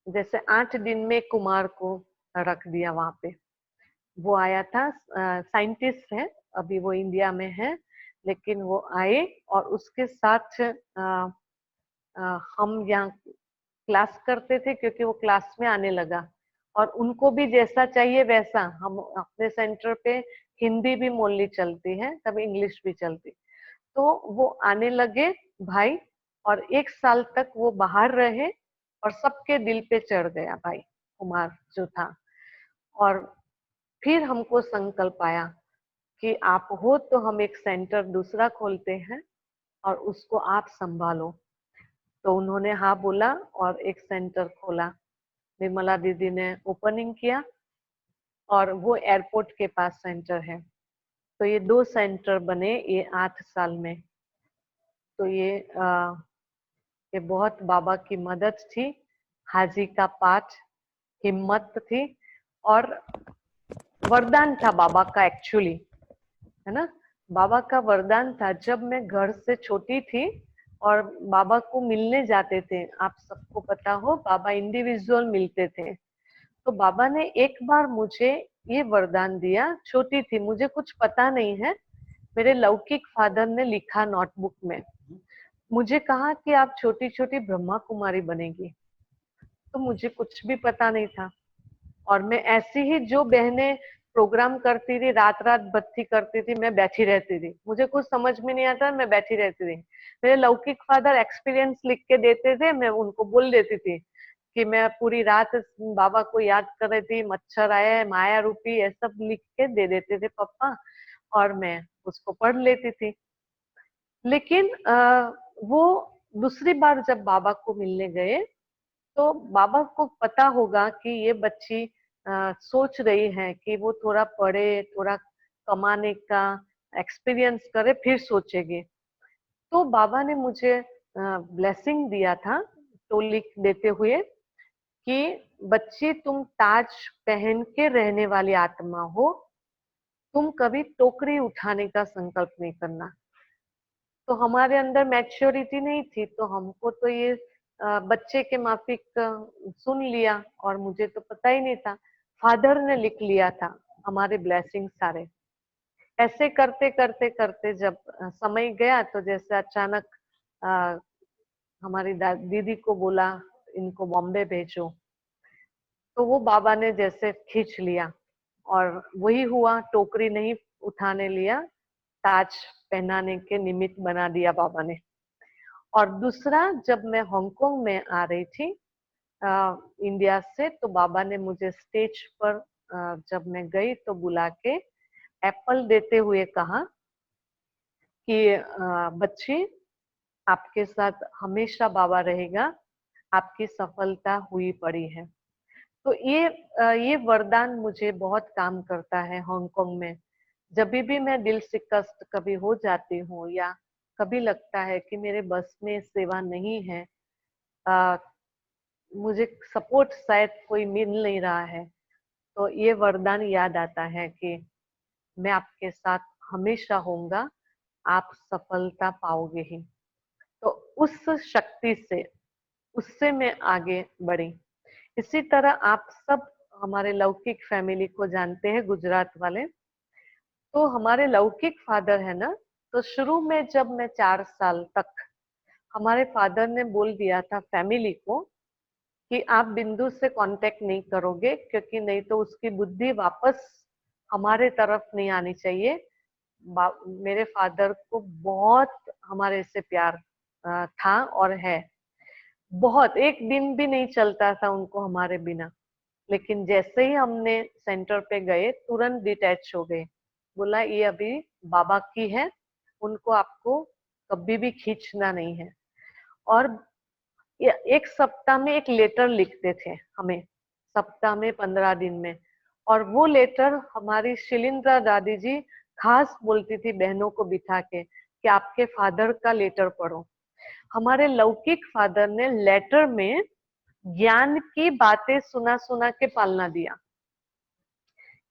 जैसे 8 दिन में कुमार को रख दिया वहां पे। वो आया था, साइंटिस्ट है, अभी वो इंडिया में है, लेकिन वो आए, और उसके साथ हम यहाँ क्लास करते थे, क्योंकि वो क्लास में आने लगा। और उनको भी जैसा चाहिए वैसा, हम अपने सेंटर पे हिंदी भी मोली चलती है, तब इंग्लिश भी चलती। तो वो आने लगे भाई, और 1 साल तक वो बाहर रहे, और सबके दिल पे चढ़ गया भाई कुमार जो था। और फिर हमको संकल्प आया कि आप हो तो हम एक सेंटर दूसरा खोलते हैं, और उसको आप संभालो। तो उन्होंने हाँ बोला, और एक सेंटर खोला। निर्मला दीदी ने ओपनिंग किया, और वो एयरपोर्ट के पास सेंटर है। तो ये 2 सेंटर बने ये 8 साल में। तो ये बहुत बाबा की मदद थी, हाजी का पाठ, हिम्मत थी, और वरदान था बाबा का एक्चुअली, है ना। बाबा का वरदान था। जब मैं घर से छोटी थी और बाबा को मिलने जाते थे, आप सबको पता हो बाबा इंडिविजुअल मिलते थे, तो बाबा ने एक बार मुझे ये वरदान दिया। छोटी थी, मुझे कुछ पता नहीं है, मेरे लौकिक फादर ने लिखा नोटबुक में, मुझे कहा कि आप छोटी छोटी ब्रह्मा कुमारी बनेगी। तो मुझे कुछ भी पता नहीं था, और मैं ऐसी ही जो बहनें प्रोग्राम करती थी, रात रात बत्ती करती थी, मैं बैठी रहती थी, मुझे कुछ समझ में नहीं आता, मैं बैठी रहती थी। मेरे लौकिक फादर एक्सपीरियंस लिख के देते थे, मैं उनको बोल देती थी कि मैं पूरी रात बाबा को याद कर रही थी, मच्छर आया है, माया रूपी, ये सब लिख के दे देते थे पापा, और मैं उसको पढ़ लेती थी। लेकिन वो दूसरी बार जब बाबा को मिलने गए, तो बाबा को पता होगा कि ये बच्ची सोच रही है कि वो थोड़ा पढ़े, थोड़ा कमाने का एक्सपीरियंस करे, फिर सोचेगी। तो बाबा ने मुझे ब्लेसिंग दिया था, तो लिख देते हुए कि बच्ची तुम ताज पहन के रहने वाली आत्मा हो, तुम कभी टोकरी उठाने का संकल्प नहीं करना। तो हमारे अंदर मैच्योरिटी नहीं थी, तो हमको तो ये बच्चे के माफिक सुन लिया, और मुझे तो पता ही नहीं था। फादर ने लिख लिया था हमारे ब्लेसिंग सारे। ऐसे करते करते करते जब समय गया, तो जैसे अचानक हमारी दीदी को बोला इनको बॉम्बे भेजो, तो वो बाबा ने जैसे खींच लिया, और वही हुआ, टोकरी नहीं उठाने लिया, ताज पहनाने के निमित्त बना दिया बाबा ने। और दूसरा, जब मैं हांगकांग में आ रही थी इंडिया से, तो बाबा ने मुझे स्टेज पर जब मैं गई तो बुला के एप्पल देते हुए कहा कि बच्ची, आपके साथ हमेशा बाबा रहेगा, आपकी सफलता हुई पड़ी है। तो ये वरदान मुझे बहुत काम करता है हांगकांग में। जब भी मैं दिल से कष्ट कभी हो जाती हूँ, या कभी लगता है कि मेरे बस में सेवा नहीं है, मुझे सपोर्ट शायद कोई मिल नहीं रहा है, तो ये वरदान याद आता है कि मैं आपके साथ हमेशा होऊंगा, आप सफलता पाओगे ही। तो उस शक्ति से, उससे मैं आगे बढ़ी। इसी तरह आप सब हमारे लौकिक फैमिली को जानते हैं, गुजरात वाले। तो हमारे लौकिक फादर है ना, तो शुरू में जब मैं 4 साल तक, हमारे फादर ने बोल दिया था फैमिली को कि आप बिंदु से कांटेक्ट नहीं करोगे, क्योंकि नहीं तो उसकी बुद्धि वापस हमारे तरफ नहीं आनी चाहिए। मेरे फादर को बहुत हमारे से प्यार था और है, बहुत, एक दिन भी नहीं चलता था उनको हमारे बिना। लेकिन जैसे ही हमने सेंटर पे गए, तुरंत डिटैच हो गए, बोला ये अभी बाबा की है, उनको आपको कभी भी खींचना नहीं है। और एक सप्ताह में एक लेटर लिखते थे हमें, सप्ताह में 15 दिन में। और वो लेटर हमारी शिलिंद्रा दादी जी खास बोलती थी बहनों को बिठा के कि आपके फादर का लेटर पढ़ो। हमारे लौकिक फादर ने लेटर में ज्ञान की बातें सुना सुना के पालना दिया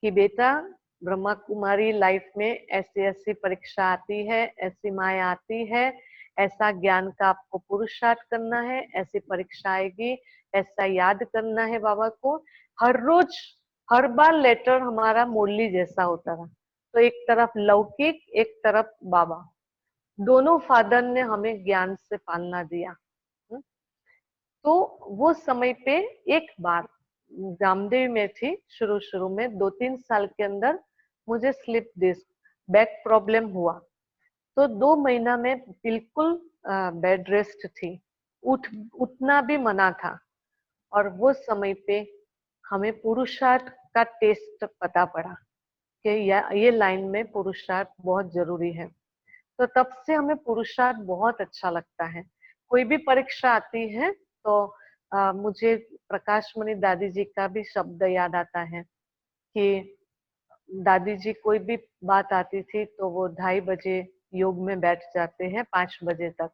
कि बेटा, ब्रह्मा कुमारी लाइफ में ऐसी ऐसी परीक्षा आती है, ऐसी माया आती है, ऐसा ज्ञान का आपको पुरुषार्थ करना है, ऐसी परीक्षा आएगी, ऐसा याद करना है बाबा को। हर रोज, हर बार लेटर हमारा मुरली जैसा होता था। तो एक तरफ लौकिक, एक तरफ बाबा, दोनों फादर ने हमें ज्ञान से पालना दिया। तो वो समय पे एक बार रामदेव में थी, शुरू शुरू में 2-3 साल के अंदर मुझे स्लिप डिस्क बैक प्रॉब्लम हुआ। तो 2 महीना में बिल्कुल बेड रेस्ट थी, उठना भी मना था। और वो समय पे हमें पुरुषार्थ का टेस्ट पता पड़ा कि ये लाइन में पुरुषार्थ बहुत जरूरी है। तो तब से हमें पुरुषार्थ बहुत अच्छा लगता है। कोई भी परीक्षा आती है तो मुझे प्रकाश मणि दादी जी का भी शब्द याद आता है कि दादी जी कोई भी बात आती थी तो वो 2:30 बजे योग में बैठ जाते हैं 5 बजे तक।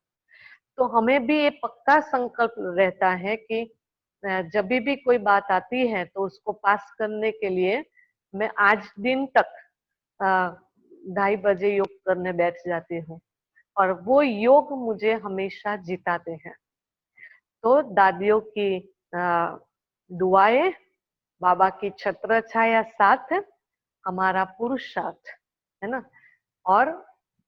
तो हमें भी ये पक्का संकल्प रहता है कि जब भी कोई बात आती है तो उसको पास करने के लिए मैं आज दिन तक 2:30 बजे योग करने बैठ जाती हूँ, और वो योग मुझे हमेशा जिताते हैं। तो दादियों की दुआएं, बाबा की छत्र छाया साथ, हमारा पुरुषार्थ है ना, और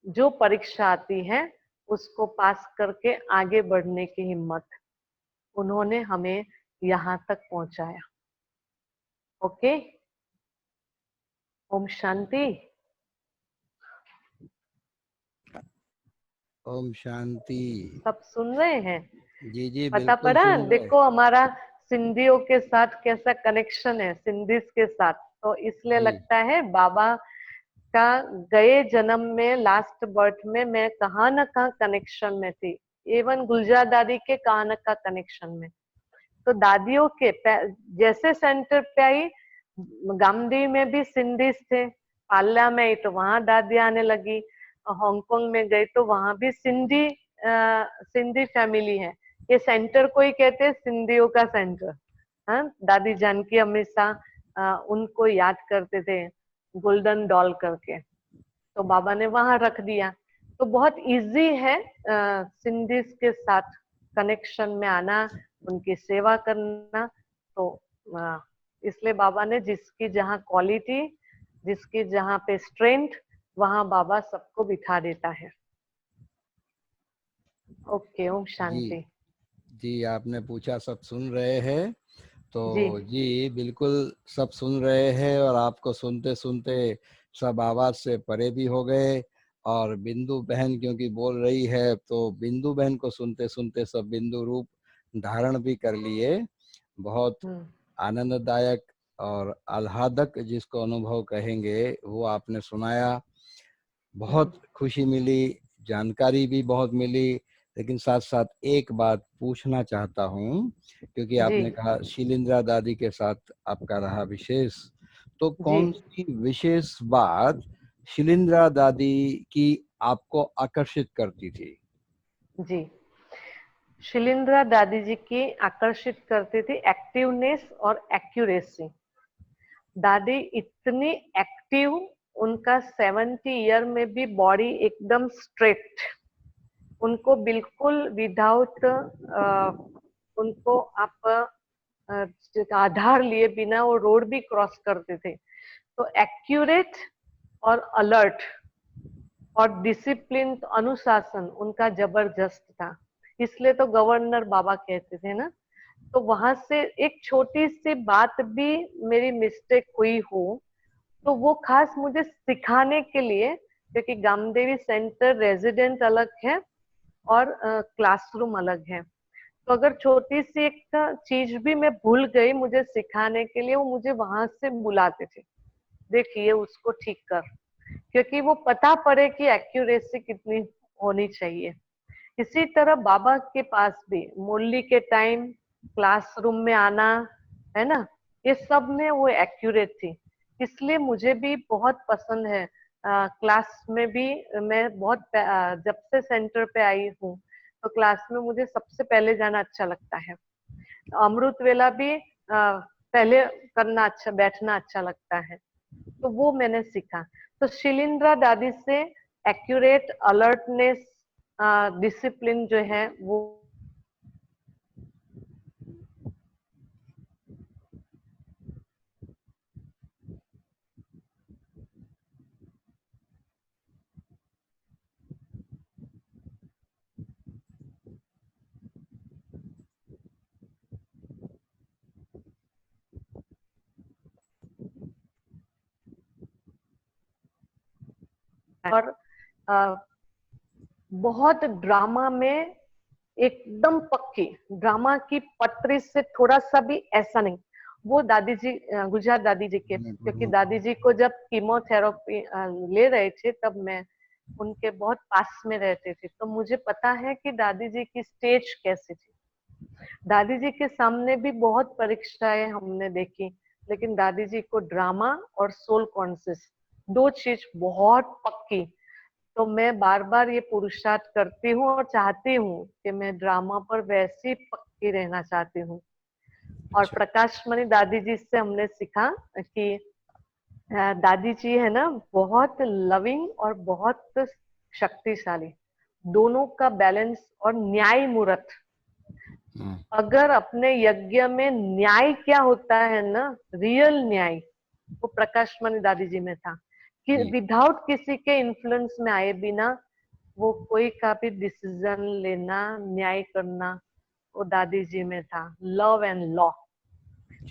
जो परीक्षा आती है उसको पास करके आगे बढ़ने की हिम्मत, उन्होंने हमें यहाँ तक पहुंचाया। ओके, ओम शांति। ओम शांति। सब सुन रहे हैं? जी जी, पता बिल्कुल पड़ा? सुन रहे। देखो हमारा सिंधियों के साथ कैसा कनेक्शन है, सिंधिस के साथ। तो इसलिए जी। लगता है बाबा का गए जन्म में, लास्ट बर्थ में मैं कहाँ न कहाँ कनेक्शन में थी, इवन गुलजार दादी के कहाँ न कहाँ कनेक्शन में। तो दादियों के जैसे सेंटर पे आई, गामदी में भी सिंधीस थे, पाल्या में आई तो वहां दादी आने लगी, हांगकांग में गई तो वहां भी सिंधी फैमिली है। ये सेंटर को ही कहते हैं सिंधियों का सेंटर, हाँ, दादी जानकी हमेशा उनको याद करते थे गोल्डन डॉल करके, तो बाबा ने वहां रख दिया। तो बहुत इजी है सिंधीज के साथ कनेक्शन में आना, उनकी सेवा करना। तो इसलिए बाबा ने जिसकी जहाँ क्वालिटी, जिसकी जहाँ पे स्ट्रेंथ, वहां बाबा सबको बिठा देता है। ओके, ओम शांति। जी आपने पूछा, सब सुन रहे हैं। तो जी जी बिल्कुल सब सुन रहे हैं, और आपको सुनते सुनते सब आवाज से परे भी हो गए। और बिंदु बहन क्योंकि बोल रही है, तो बिंदु बहन को सुनते सुनते सब बिंदु रूप धारण भी कर लिए। बहुत आनंददायक और आह्लादक जिसको अनुभव कहेंगे वो आपने सुनाया। बहुत खुशी मिली, जानकारी भी बहुत मिली। लेकिन साथ साथ एक बात पूछना चाहता हूँ, क्योंकि आपने कहा शिलिंद्रा दादी के साथ आपका रहा विशेष, तो कौन सी विशेष बात शिलिंद्रा दादी की आपको आकर्षित करती थी? जी, शिलिंद्रा दादी जी की आकर्षित करती थी एक्टिवनेस और एक्यूरेसी। दादी इतनी एक्टिव, उनका 70 ईयर में भी बॉडी एकदम स्ट्रेट, उनको बिल्कुल विदाउट उनको आप आधार लिए बिना वो रोड भी क्रॉस करते थे। तो एक्यूरेट और अलर्ट और डिसिप्लिन, अनुशासन उनका जबरदस्त था। इसलिए तो गवर्नर बाबा कहते थे ना। तो वहां से एक छोटी सी बात भी मेरी मिस्टेक हुई हो तो वो खास मुझे सिखाने के लिए, क्योंकि गामदेवी सेंटर रेजिडेंट अलग है और क्लासरूम अलग है। तो अगर छोटी सी एक चीज भी मैं भूल गई मुझे सिखाने के लिए, वो मुझे वहां से बुलाते थे, देखिए उसको ठीक कर, क्योंकि वो पता पड़े कि एक्यूरेसी कितनी होनी चाहिए। इसी तरह बाबा के पास भी मुरली के टाइम क्लासरूम में आना, है ना, ये सब में वो एक्यूरेट थी। इसलिए मुझे भी बहुत पसंद है। क्लास में भी मैं बहुत जब से सेंटर पे आई हूँ तो क्लास में मुझे सबसे पहले जाना अच्छा लगता है। अमृत वेला भी पहले करना अच्छा, बैठना अच्छा लगता है। तो वो मैंने सीखा। तो शिलिंद्रा दादी से एक्यूरेट, अलर्टनेस, डिसिप्लिन जो है वो और बहुत ड्रामा में एकदम पक्की, ड्रामा की पटरी से थोड़ा सा भी ऐसा नहीं। वो दादी जी, गुजरात दादी जी के, क्योंकि दादी जी को जब कीमोथेरेपी ले रहे थे तब मैं उनके बहुत पास में रहते थे, तो मुझे पता है कि दादी जी की स्टेज कैसी थी। दादी जी के सामने भी बहुत परीक्षाएं हमने देखी, लेकिन दादी जी को ड्रामा और सोल कॉन्शियस, दो चीज बहुत पक्की। तो मैं बार बार ये पुरुषार्थ करती हूँ और चाहती हूँ कि मैं ड्रामा पर वैसी पक्की रहना चाहती हूँ। और प्रकाश मणि दादी जी से हमने सीखा कि दादी जी है ना, बहुत लविंग और बहुत शक्तिशाली, दोनों का बैलेंस और न्याय मूर्त। अगर अपने यज्ञ में न्याय क्या होता है ना, रियल न्याय, वो प्रकाश मणि दादी जी में था कि विदाउट किसी के इन्फ्लुएंस में आए बिना वो कोई का भी डिसीजन लेना, न्याय करना, वो दादी जी में था। लव एंड लॉ,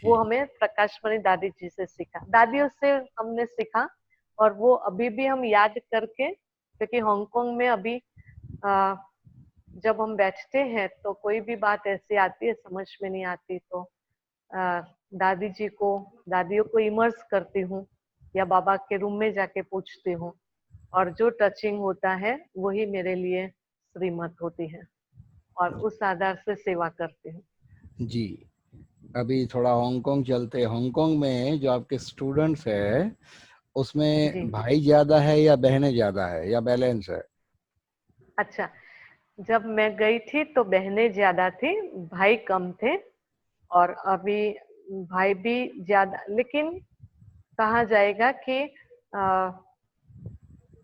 वो हमें प्रकाश मणि दादी जी से सीखा, दादियों से हमने सीखा। और वो अभी भी हम याद करके, क्योंकि हांगकांग में अभी जब हम बैठते हैं तो कोई भी बात ऐसी आती है समझ में नहीं आती, तो दादी जी को, दादियों को इमर्स करती हूँ या बाबा के रूम में जाके पूछती हूँ, और जो टचिंग होता है वही मेरे लिए श्रीमत होती है, और उस आधार से सेवा करती हूँ। जी, अभी थोड़ा हांगकांग चलते। हांगकांग में जो आपके स्टूडेंट्स है उसमें भाई ज्यादा है या बहनें ज्यादा है या बैलेंस है? अच्छा, जब मैं गई थी तो बहनें ज्यादा थी, भाई कम थे। और अभी भाई भी ज्यादा, लेकिन कहा जाएगा कि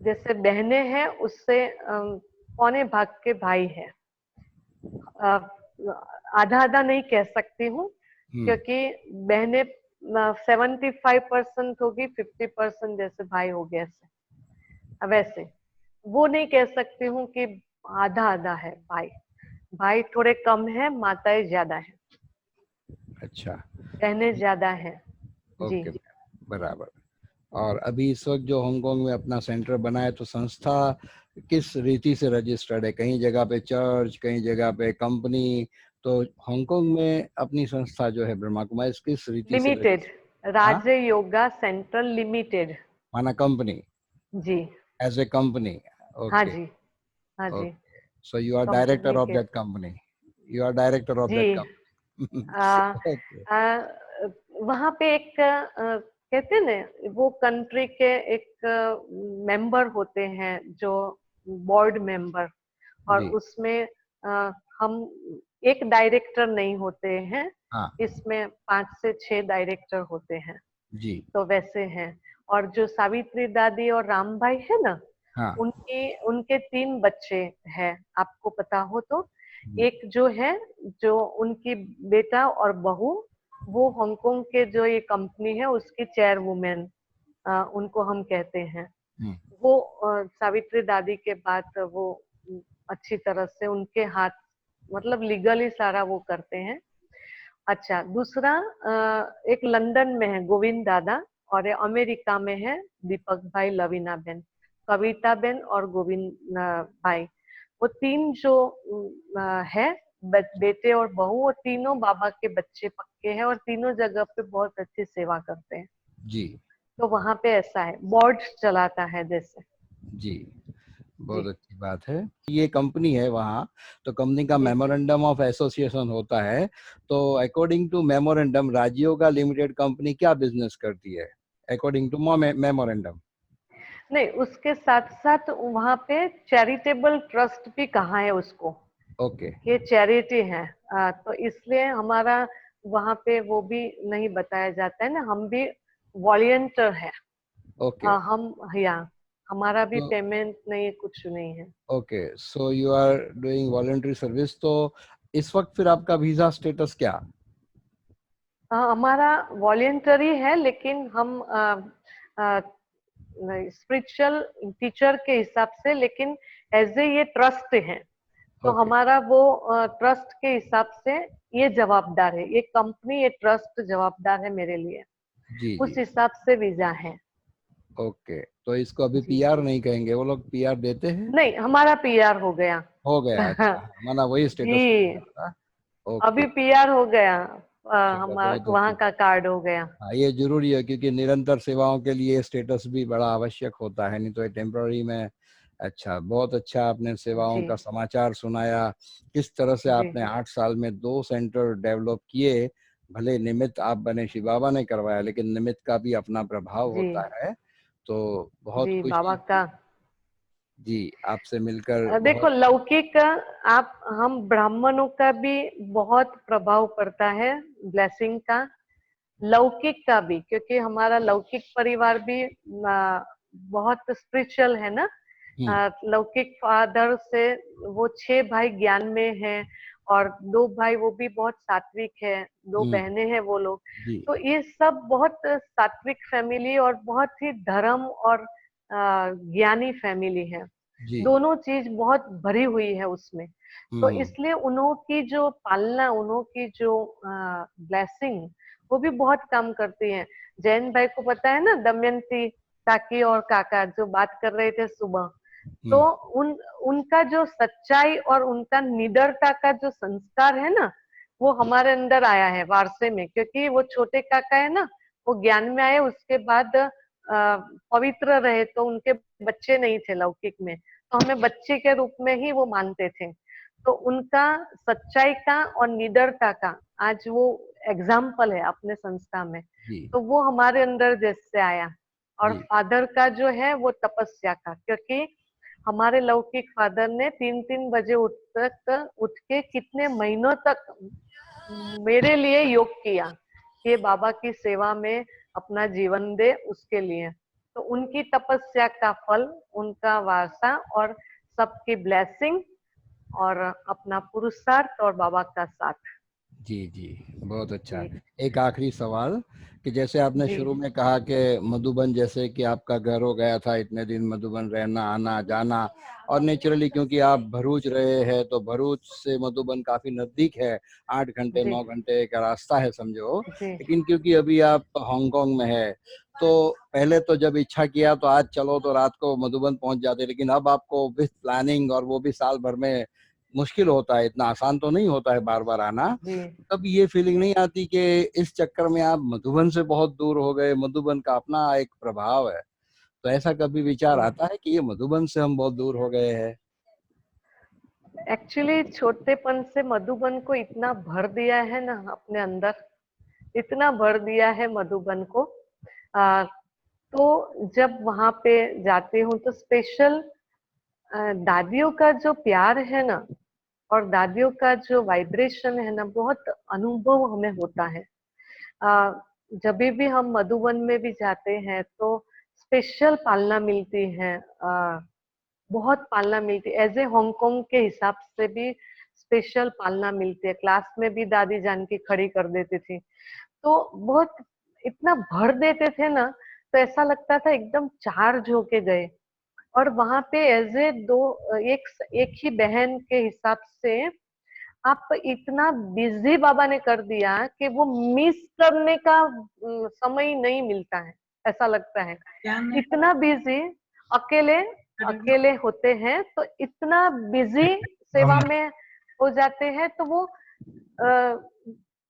जैसे बहनें हैं उससे पौने भाग के भाई है। आधा आधा नहीं कह सकती हूँ, क्योंकि बहनें 75% होगी, 50% जैसे भाई हो गया ऐसे। वैसे वो नहीं कह सकती हूँ कि आधा आधा है भाई। भाई थोड़े कम है, माताएं ज्यादा है, अच्छा, बहनें ज्यादा है जी। ओके, बराबर। और अभी इस वक्त जो हांगकांग में अपना सेंटर बना है, तो संस्था किस रीति से रजिस्टर्ड है? कहीं जगह पे चर्च, कहीं जगह पे कंपनी, तो हांगकांग में अपनी संस्था जो है ब्रह्मा कुमारी किस रीति से लिमिटेड, हाँ, राज योगा सेंटर लिमिटेड माना कंपनी, जी। एज ए कंपनी, हाँ ओके, जी, हाँ जी, okay, so you are director company of के that company, you are director of जी। That company. Ah, okay, ah, वहाँ पे एक कहते हैं ना, वो कंट्री के एक मेंबर होते हैं जो बोर्ड मेंबर, और जी, उसमें हम एक डायरेक्टर नहीं होते हैं, हाँ, इसमें 5 से 6 डायरेक्टर होते हैं, जी, तो वैसे हैं। और जो सावित्री दादी और राम भाई है ना, हाँ, उनके 3 बच्चे हैं, आपको पता हो तो। जी, एक जो है, जो उनकी बेटा और बहू, वो हांगकांग के जो ये कंपनी है उसकी चेयरवुमेन, उनको हम कहते हैं। हम्म, वो सावित्री दादी के बाद वो अच्छी तरह से उनके हाथ, मतलब लीगली सारा वो करते हैं। अच्छा, दूसरा एक लंदन में है गोविंद दादा, और ये अमेरिका में है दीपक भाई, लवीना बेन, कविता बेन और गोविंद भाई। वो 3 जो है बेटे और बहू, वो तीनों बाबा के बच्चे पक्के हैं, और तीनों जगह पे बहुत अच्छी सेवा करते हैं। जी, तो वहां पे ऐसा है, बोर्ड चलाता है जैसे जी, बहुत जी। अच्छी बात है। ये कंपनी है वहाँ, तो कंपनी का जी मेमोरेंडम ऑफ एसोसिएशन होता है। तो according to memorandum, Rajyoga limited company क्या बिजनेस करती है अकॉर्डिंग टू मेमोरेंडम? नहीं, उसके साथ साथ वहां पे चैरिटेबल ट्रस्ट भी कहा है उसको, ओके, ये चैरिटी है। तो इसलिए हमारा वहां पे वो भी नहीं बताया जाता है ना, हम भी वॉलंटियर है। ओके, हम यहाँ, हमारा भी तो पेमेंट नहीं, कुछ नहीं है। Okay, so you are doing voluntary service. तो इस वक्त फिर आपका वीजा स्टेटस क्या? हमारा वॉलंटरी है, लेकिन हम स्पिरिचुअल टीचर के हिसाब से, लेकिन एज ए ये ट्रस्ट है, तो ओके, हमारा वो ट्रस्ट के हिसाब से ये जवाबदार है, ये कंपनी, ये ट्रस्ट जवाबदार है मेरे लिए, जी, उस जी, हिसाब से वीजा है ओके, तो इसको अभी जी। पीआर नहीं कहेंगे, वो लोग पीआर देते हैं? नहीं, हमारा पीआर हो गया। हो गया, अच्छा, माना वही स्टेटस हो जी, गया था। ओके, अभी पीआर हो गया, चलो, हमारा बहुत अच्छी वहाँ का बात। कार्ड हो गया। हाँ, ये जरूरी है क्योंकि निरंतर सेवाओं के लिए स्टेटस भी बड़ा आवश्यक होता है, नहीं तो ये टेम्पररी में। अच्छा, बहुत अच्छा, आपने सेवाओं जी का समाचार सुनाया, किस तरह से जी आपने 8 साल में 2 सेंटर डेवलप किए। भले निमित्त आप बने, शिव बाबा ने करवाया, लेकिन निमित्त का भी अपना प्रभाव जी होता है। तो बहुत जी, बाबा खुशी का। हुई। जी, आपसे मिलकर देखो, बहुत। लौकिक आप हम ब्राह्मणों का भी बहुत प्रभाव पड़ता है, ब्लेसिंग का, लौकिक का भी, क्योंकि हमारा लौकिक परिवार भी बहुत स्पिरिचुअल है ना। हम्म, लौकिक फादर से वो 6 भाई ज्ञान में हैं, और 2 भाई वो भी बहुत सात्विक है, 2 हम्म, बहनें हैं वो लोग। जी, तो ये सब बहुत सात्विक फैमिली और बहुत ही धर्म और ज्ञानी फैमिली है, जी, दोनों चीज बहुत भरी हुई है उसमें। तो हम्म, इसलिए उन्हों की जो पालना, उन्हों की जो ब्लेसिंग, वो भी बहुत काम करती है। जैन भाई को पता है ना, दमयंती काकी और काका जो बात कर रहे थे सुबह, तो हम्म, उन उनका जो सच्चाई और उनका निडरता का जो संस्कार है ना, वो हमारे अंदर आया है वारसे में, क्योंकि वो छोटे काका है ना, वो ज्ञान में आए, उसके बाद पवित्र रहे, तो उनके बच्चे नहीं थे लौकिक में, तो हमें बच्चे के रूप में ही वो मानते थे। तो उनका सच्चाई का और निडरता का आज वो एग्जाम्पल है अपने संस्था में, जी, तो वो हमारे अंदर जैसे आया। और जी, फादर का जो है वो तपस्या का, क्योंकि हमारे लौकिक फादर ने 3-3 बजे उठ के कितने महीनों तक मेरे लिए योग किया कि बाबा की सेवा में अपना जीवन दे उसके लिए। तो उनकी तपस्या का फल, उनका वारसा और सबकी ब्लेसिंग और अपना पुरुषार्थ और बाबा का साथ। जी जी, बहुत अच्छा। जी एक आखिरी सवाल कि जैसे आपने जी शुरू में कहा कि मधुबन जैसे कि आपका घर हो गया था, इतने दिन मधुबन रहना आना जाना, और नेचुरली क्योंकि आप भरूच रहे हैं तो भरूच से मधुबन काफी नजदीक है, 8 घंटे जी 9 घंटे का रास्ता है समझो। जी लेकिन क्योंकि अभी आप हांगकांग में है, तो पहले तो जब इच्छा किया तो आज चलो तो रात को मधुबन पहुंच जाते, लेकिन अब आपको विथ प्लानिंग और वो भी साल भर में मुश्किल होता है, इतना आसान तो नहीं होता है बार बार आना। जी। तब ये फीलिंग नहीं आती कि इस चक्कर में आप मधुबन से बहुत दूर हो गए? मधुबन का अपना एक प्रभाव है, तो ऐसा कभी विचार आता है कि ये मधुबन से हम बहुत दूर हो गए हैं? एक्चुअली छोटेपन से मधुबन को इतना भर दिया है ना अपने अंदर, इतना भर दिया है मधुबन को। तो जब वहां पे जाती हूँ तो स्पेशल दादियों का जो प्यार है ना और दादियों का जो वाइब्रेशन है ना, बहुत अनुभव हमें होता है। जब भी हम मधुबन में भी जाते हैं तो स्पेशल पालना मिलती है, बहुत पालना मिलती है। एज ए हांगकांग के हिसाब से भी स्पेशल पालना मिलती है। क्लास में भी दादी जान की खड़ी कर देती थी, तो बहुत इतना भर देते थे ना, तो ऐसा लगता था एकदम चार्ज होके गए। और वहां पे एज ए एक ही बहन के हिसाब से आप इतना बिजी बाबा ने कर दिया कि वो मिस करने का समय ही नहीं मिलता है, ऐसा लगता है। इतना बिजी, अकेले अकेले होते हैं तो इतना बिजी सेवा में हो जाते हैं, तो वो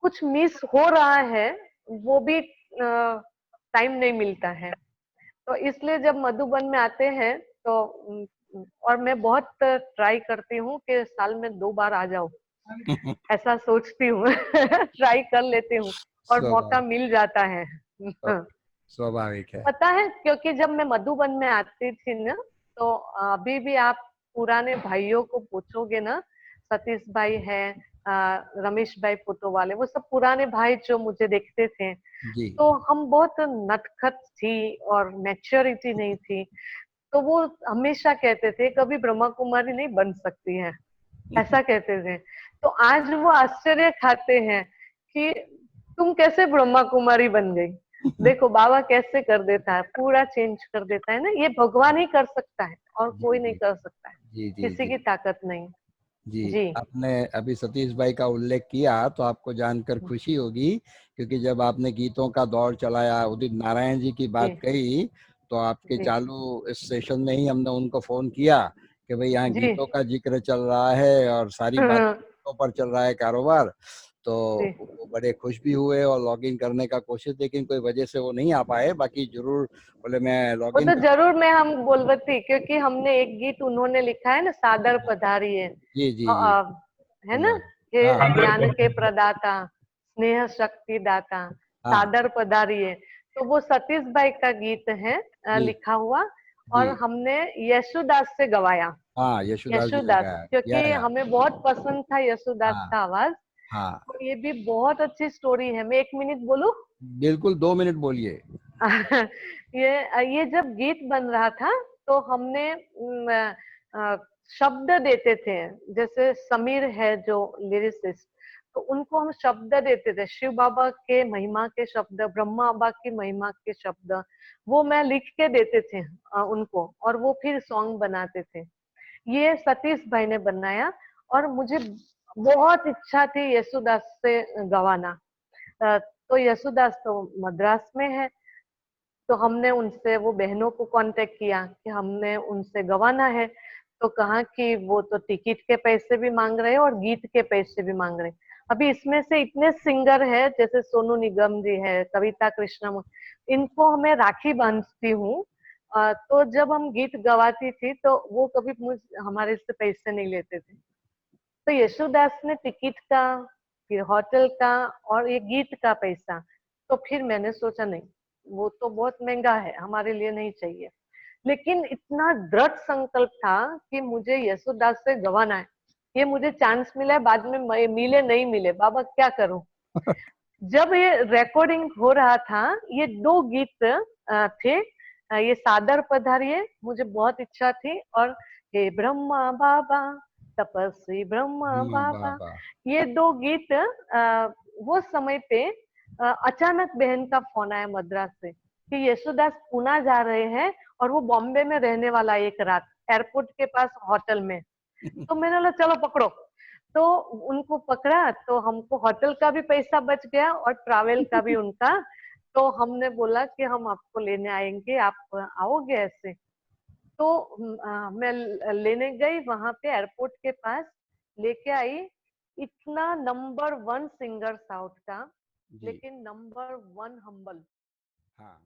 कुछ मिस हो रहा है वो भी टाइम नहीं मिलता है। तो इसलिए जब मधुबन में आते हैं तो और मैं बहुत ट्राई करती हूँ कि साल में 2 बार आ जाऊं, ऐसा सोचती हूँ। ट्राई कर लेती हूँ और मौका स्वाभाविक मिल जाता है। स्वाभाविक है। पता है, क्योंकि जब मैं मधुबन में आती थी ना, तो अभी भी आप पुराने भाइयों को पूछोगे ना, सतीश भाई है, रमेश भाई फोटो वाले, वो सब पुराने भाई जो मुझे देखते थे, जी तो हम बहुत नटखट थी और मैच्योरिटी नहीं थी। तो वो हमेशा कहते थे कभी ब्रह्मा कुमारी नहीं बन सकती है, ऐसा कहते थे। तो आज वो आश्चर्य खाते हैं कि तुम कैसे ब्रह्मा कुमारी बन गई। देखो बाबा कैसे कर देता है, पूरा चेंज कर देता है ना। ये भगवान ही कर सकता है और जी कोई नहीं जी कर सकता है, जी जी किसी जी की ताकत नहीं। जी। जी आपने अभी सतीश भाई का उल्लेख किया तो आपको जानकर खुशी होगी, क्योंकि जब आपने गीतों का दौर चलाया, उदित नारायण जी की जी बात कही, तो आपके जी चालू इस सेशन में ही हमने उनको फोन किया कि भाई यहाँ जी गीतों का जिक्र चल रहा है और सारी बात गीतों पर चल रहा है कारोबार। तो जी। वो बड़े खुश भी हुए और लॉगिन करने का कोशिश, लेकिन कोई वजह से वो नहीं आ पाए। बाकी जरूर बोले मैं वो लॉगिन तो कर। जरूर मैं हम बोलबती, क्योंकि हमने एक गीत उन्होंने लिखा है ना, सादर पधारिये, जी जी जी है सुना ना, है। हे हाँ ज्ञान के प्रदाता, स्नेह शक्ति दाता, हाँ सादर पधारिये। तो वो सतीश भाई का गीत है, जी लिखा हुआ, और जी। हमने यशुदास से गवाया। हाँ यशुदास जी ने यशुदास, गाया। क्योंकि या हमें बहुत पसंद था यशुदास हाँ का आवाज। हाँ तो ये भी बहुत अच्छी स्टोरी है। मैं 1 मिनट बोलूं? बिल्कुल 2 मिनट बोलिए। ये जब गीत बन रहा था तो हमने शब्द देते थे। जैसे समीर है जो लिरिसिस्ट, तो उनको हम शब्द देते थे, शिव बाबा के महिमा के शब्द, ब्रह्मा बाबा की महिमा के शब्द, वो मैं लिख के देते थे उनको, और वो फिर सॉन्ग बनाते थे। ये सतीश भाई ने बनाया, और मुझे बहुत इच्छा थी यशुदास से गवाना। तो यशुदास तो मद्रास में है, तो हमने उनसे, वो बहनों को कांटेक्ट किया कि हमने उनसे गवाना है। तो कहा कि वो तो टिकट के पैसे भी मांग रहे हैं और गीत के पैसे भी मांग रहे हैं। अभी इसमें से इतने सिंगर है, जैसे सोनू निगम जी है, कविता कृष्णम, इनको हमें राखी बांधती हूँ। तो जब हम गीत गवाती थी तो वो कभी हमारे से पैसे नहीं लेते थे। तो यशुदास ने टिकट का, फिर होटल का, और ये गीत का पैसा, तो फिर मैंने सोचा नहीं, वो तो बहुत महंगा है, हमारे लिए नहीं चाहिए। लेकिन इतना दृढ़ संकल्प था कि मुझे यशुदास से गवाना है। ये मुझे चांस मिला है, बाद में मिले नहीं मिले, बाबा क्या करूं। जब ये रिकॉर्डिंग हो रहा था, ये 2 गीत थे, ये सादर पधारिये मुझे बहुत इच्छा थी, और हे ब्रह्मा बाबा, तपस्वी ब्रह्मा बाबा, ये 2 गीत वो समय पे अचानक बहन का फोन आया मद्रास से कि यशोदास पुणे जा रहे हैं और वो बॉम्बे में रहने वाला एक रात एयरपोर्ट के पास होटल में। तो मैंने बोला चलो पकड़ो, तो उनको पकड़ा, तो हमको होटल का भी पैसा बच गया और ट्रैवल का भी उनका। तो हमने बोला कि हम आपको लेने आएंगे, आप आओगे ऐसे। तो मैं लेने गई वहां पे एयरपोर्ट के पास, लेके आई। इतना नंबर 1 सिंगर साउथ का, जी। लेकिन नंबर 1 हम्बल। हाँ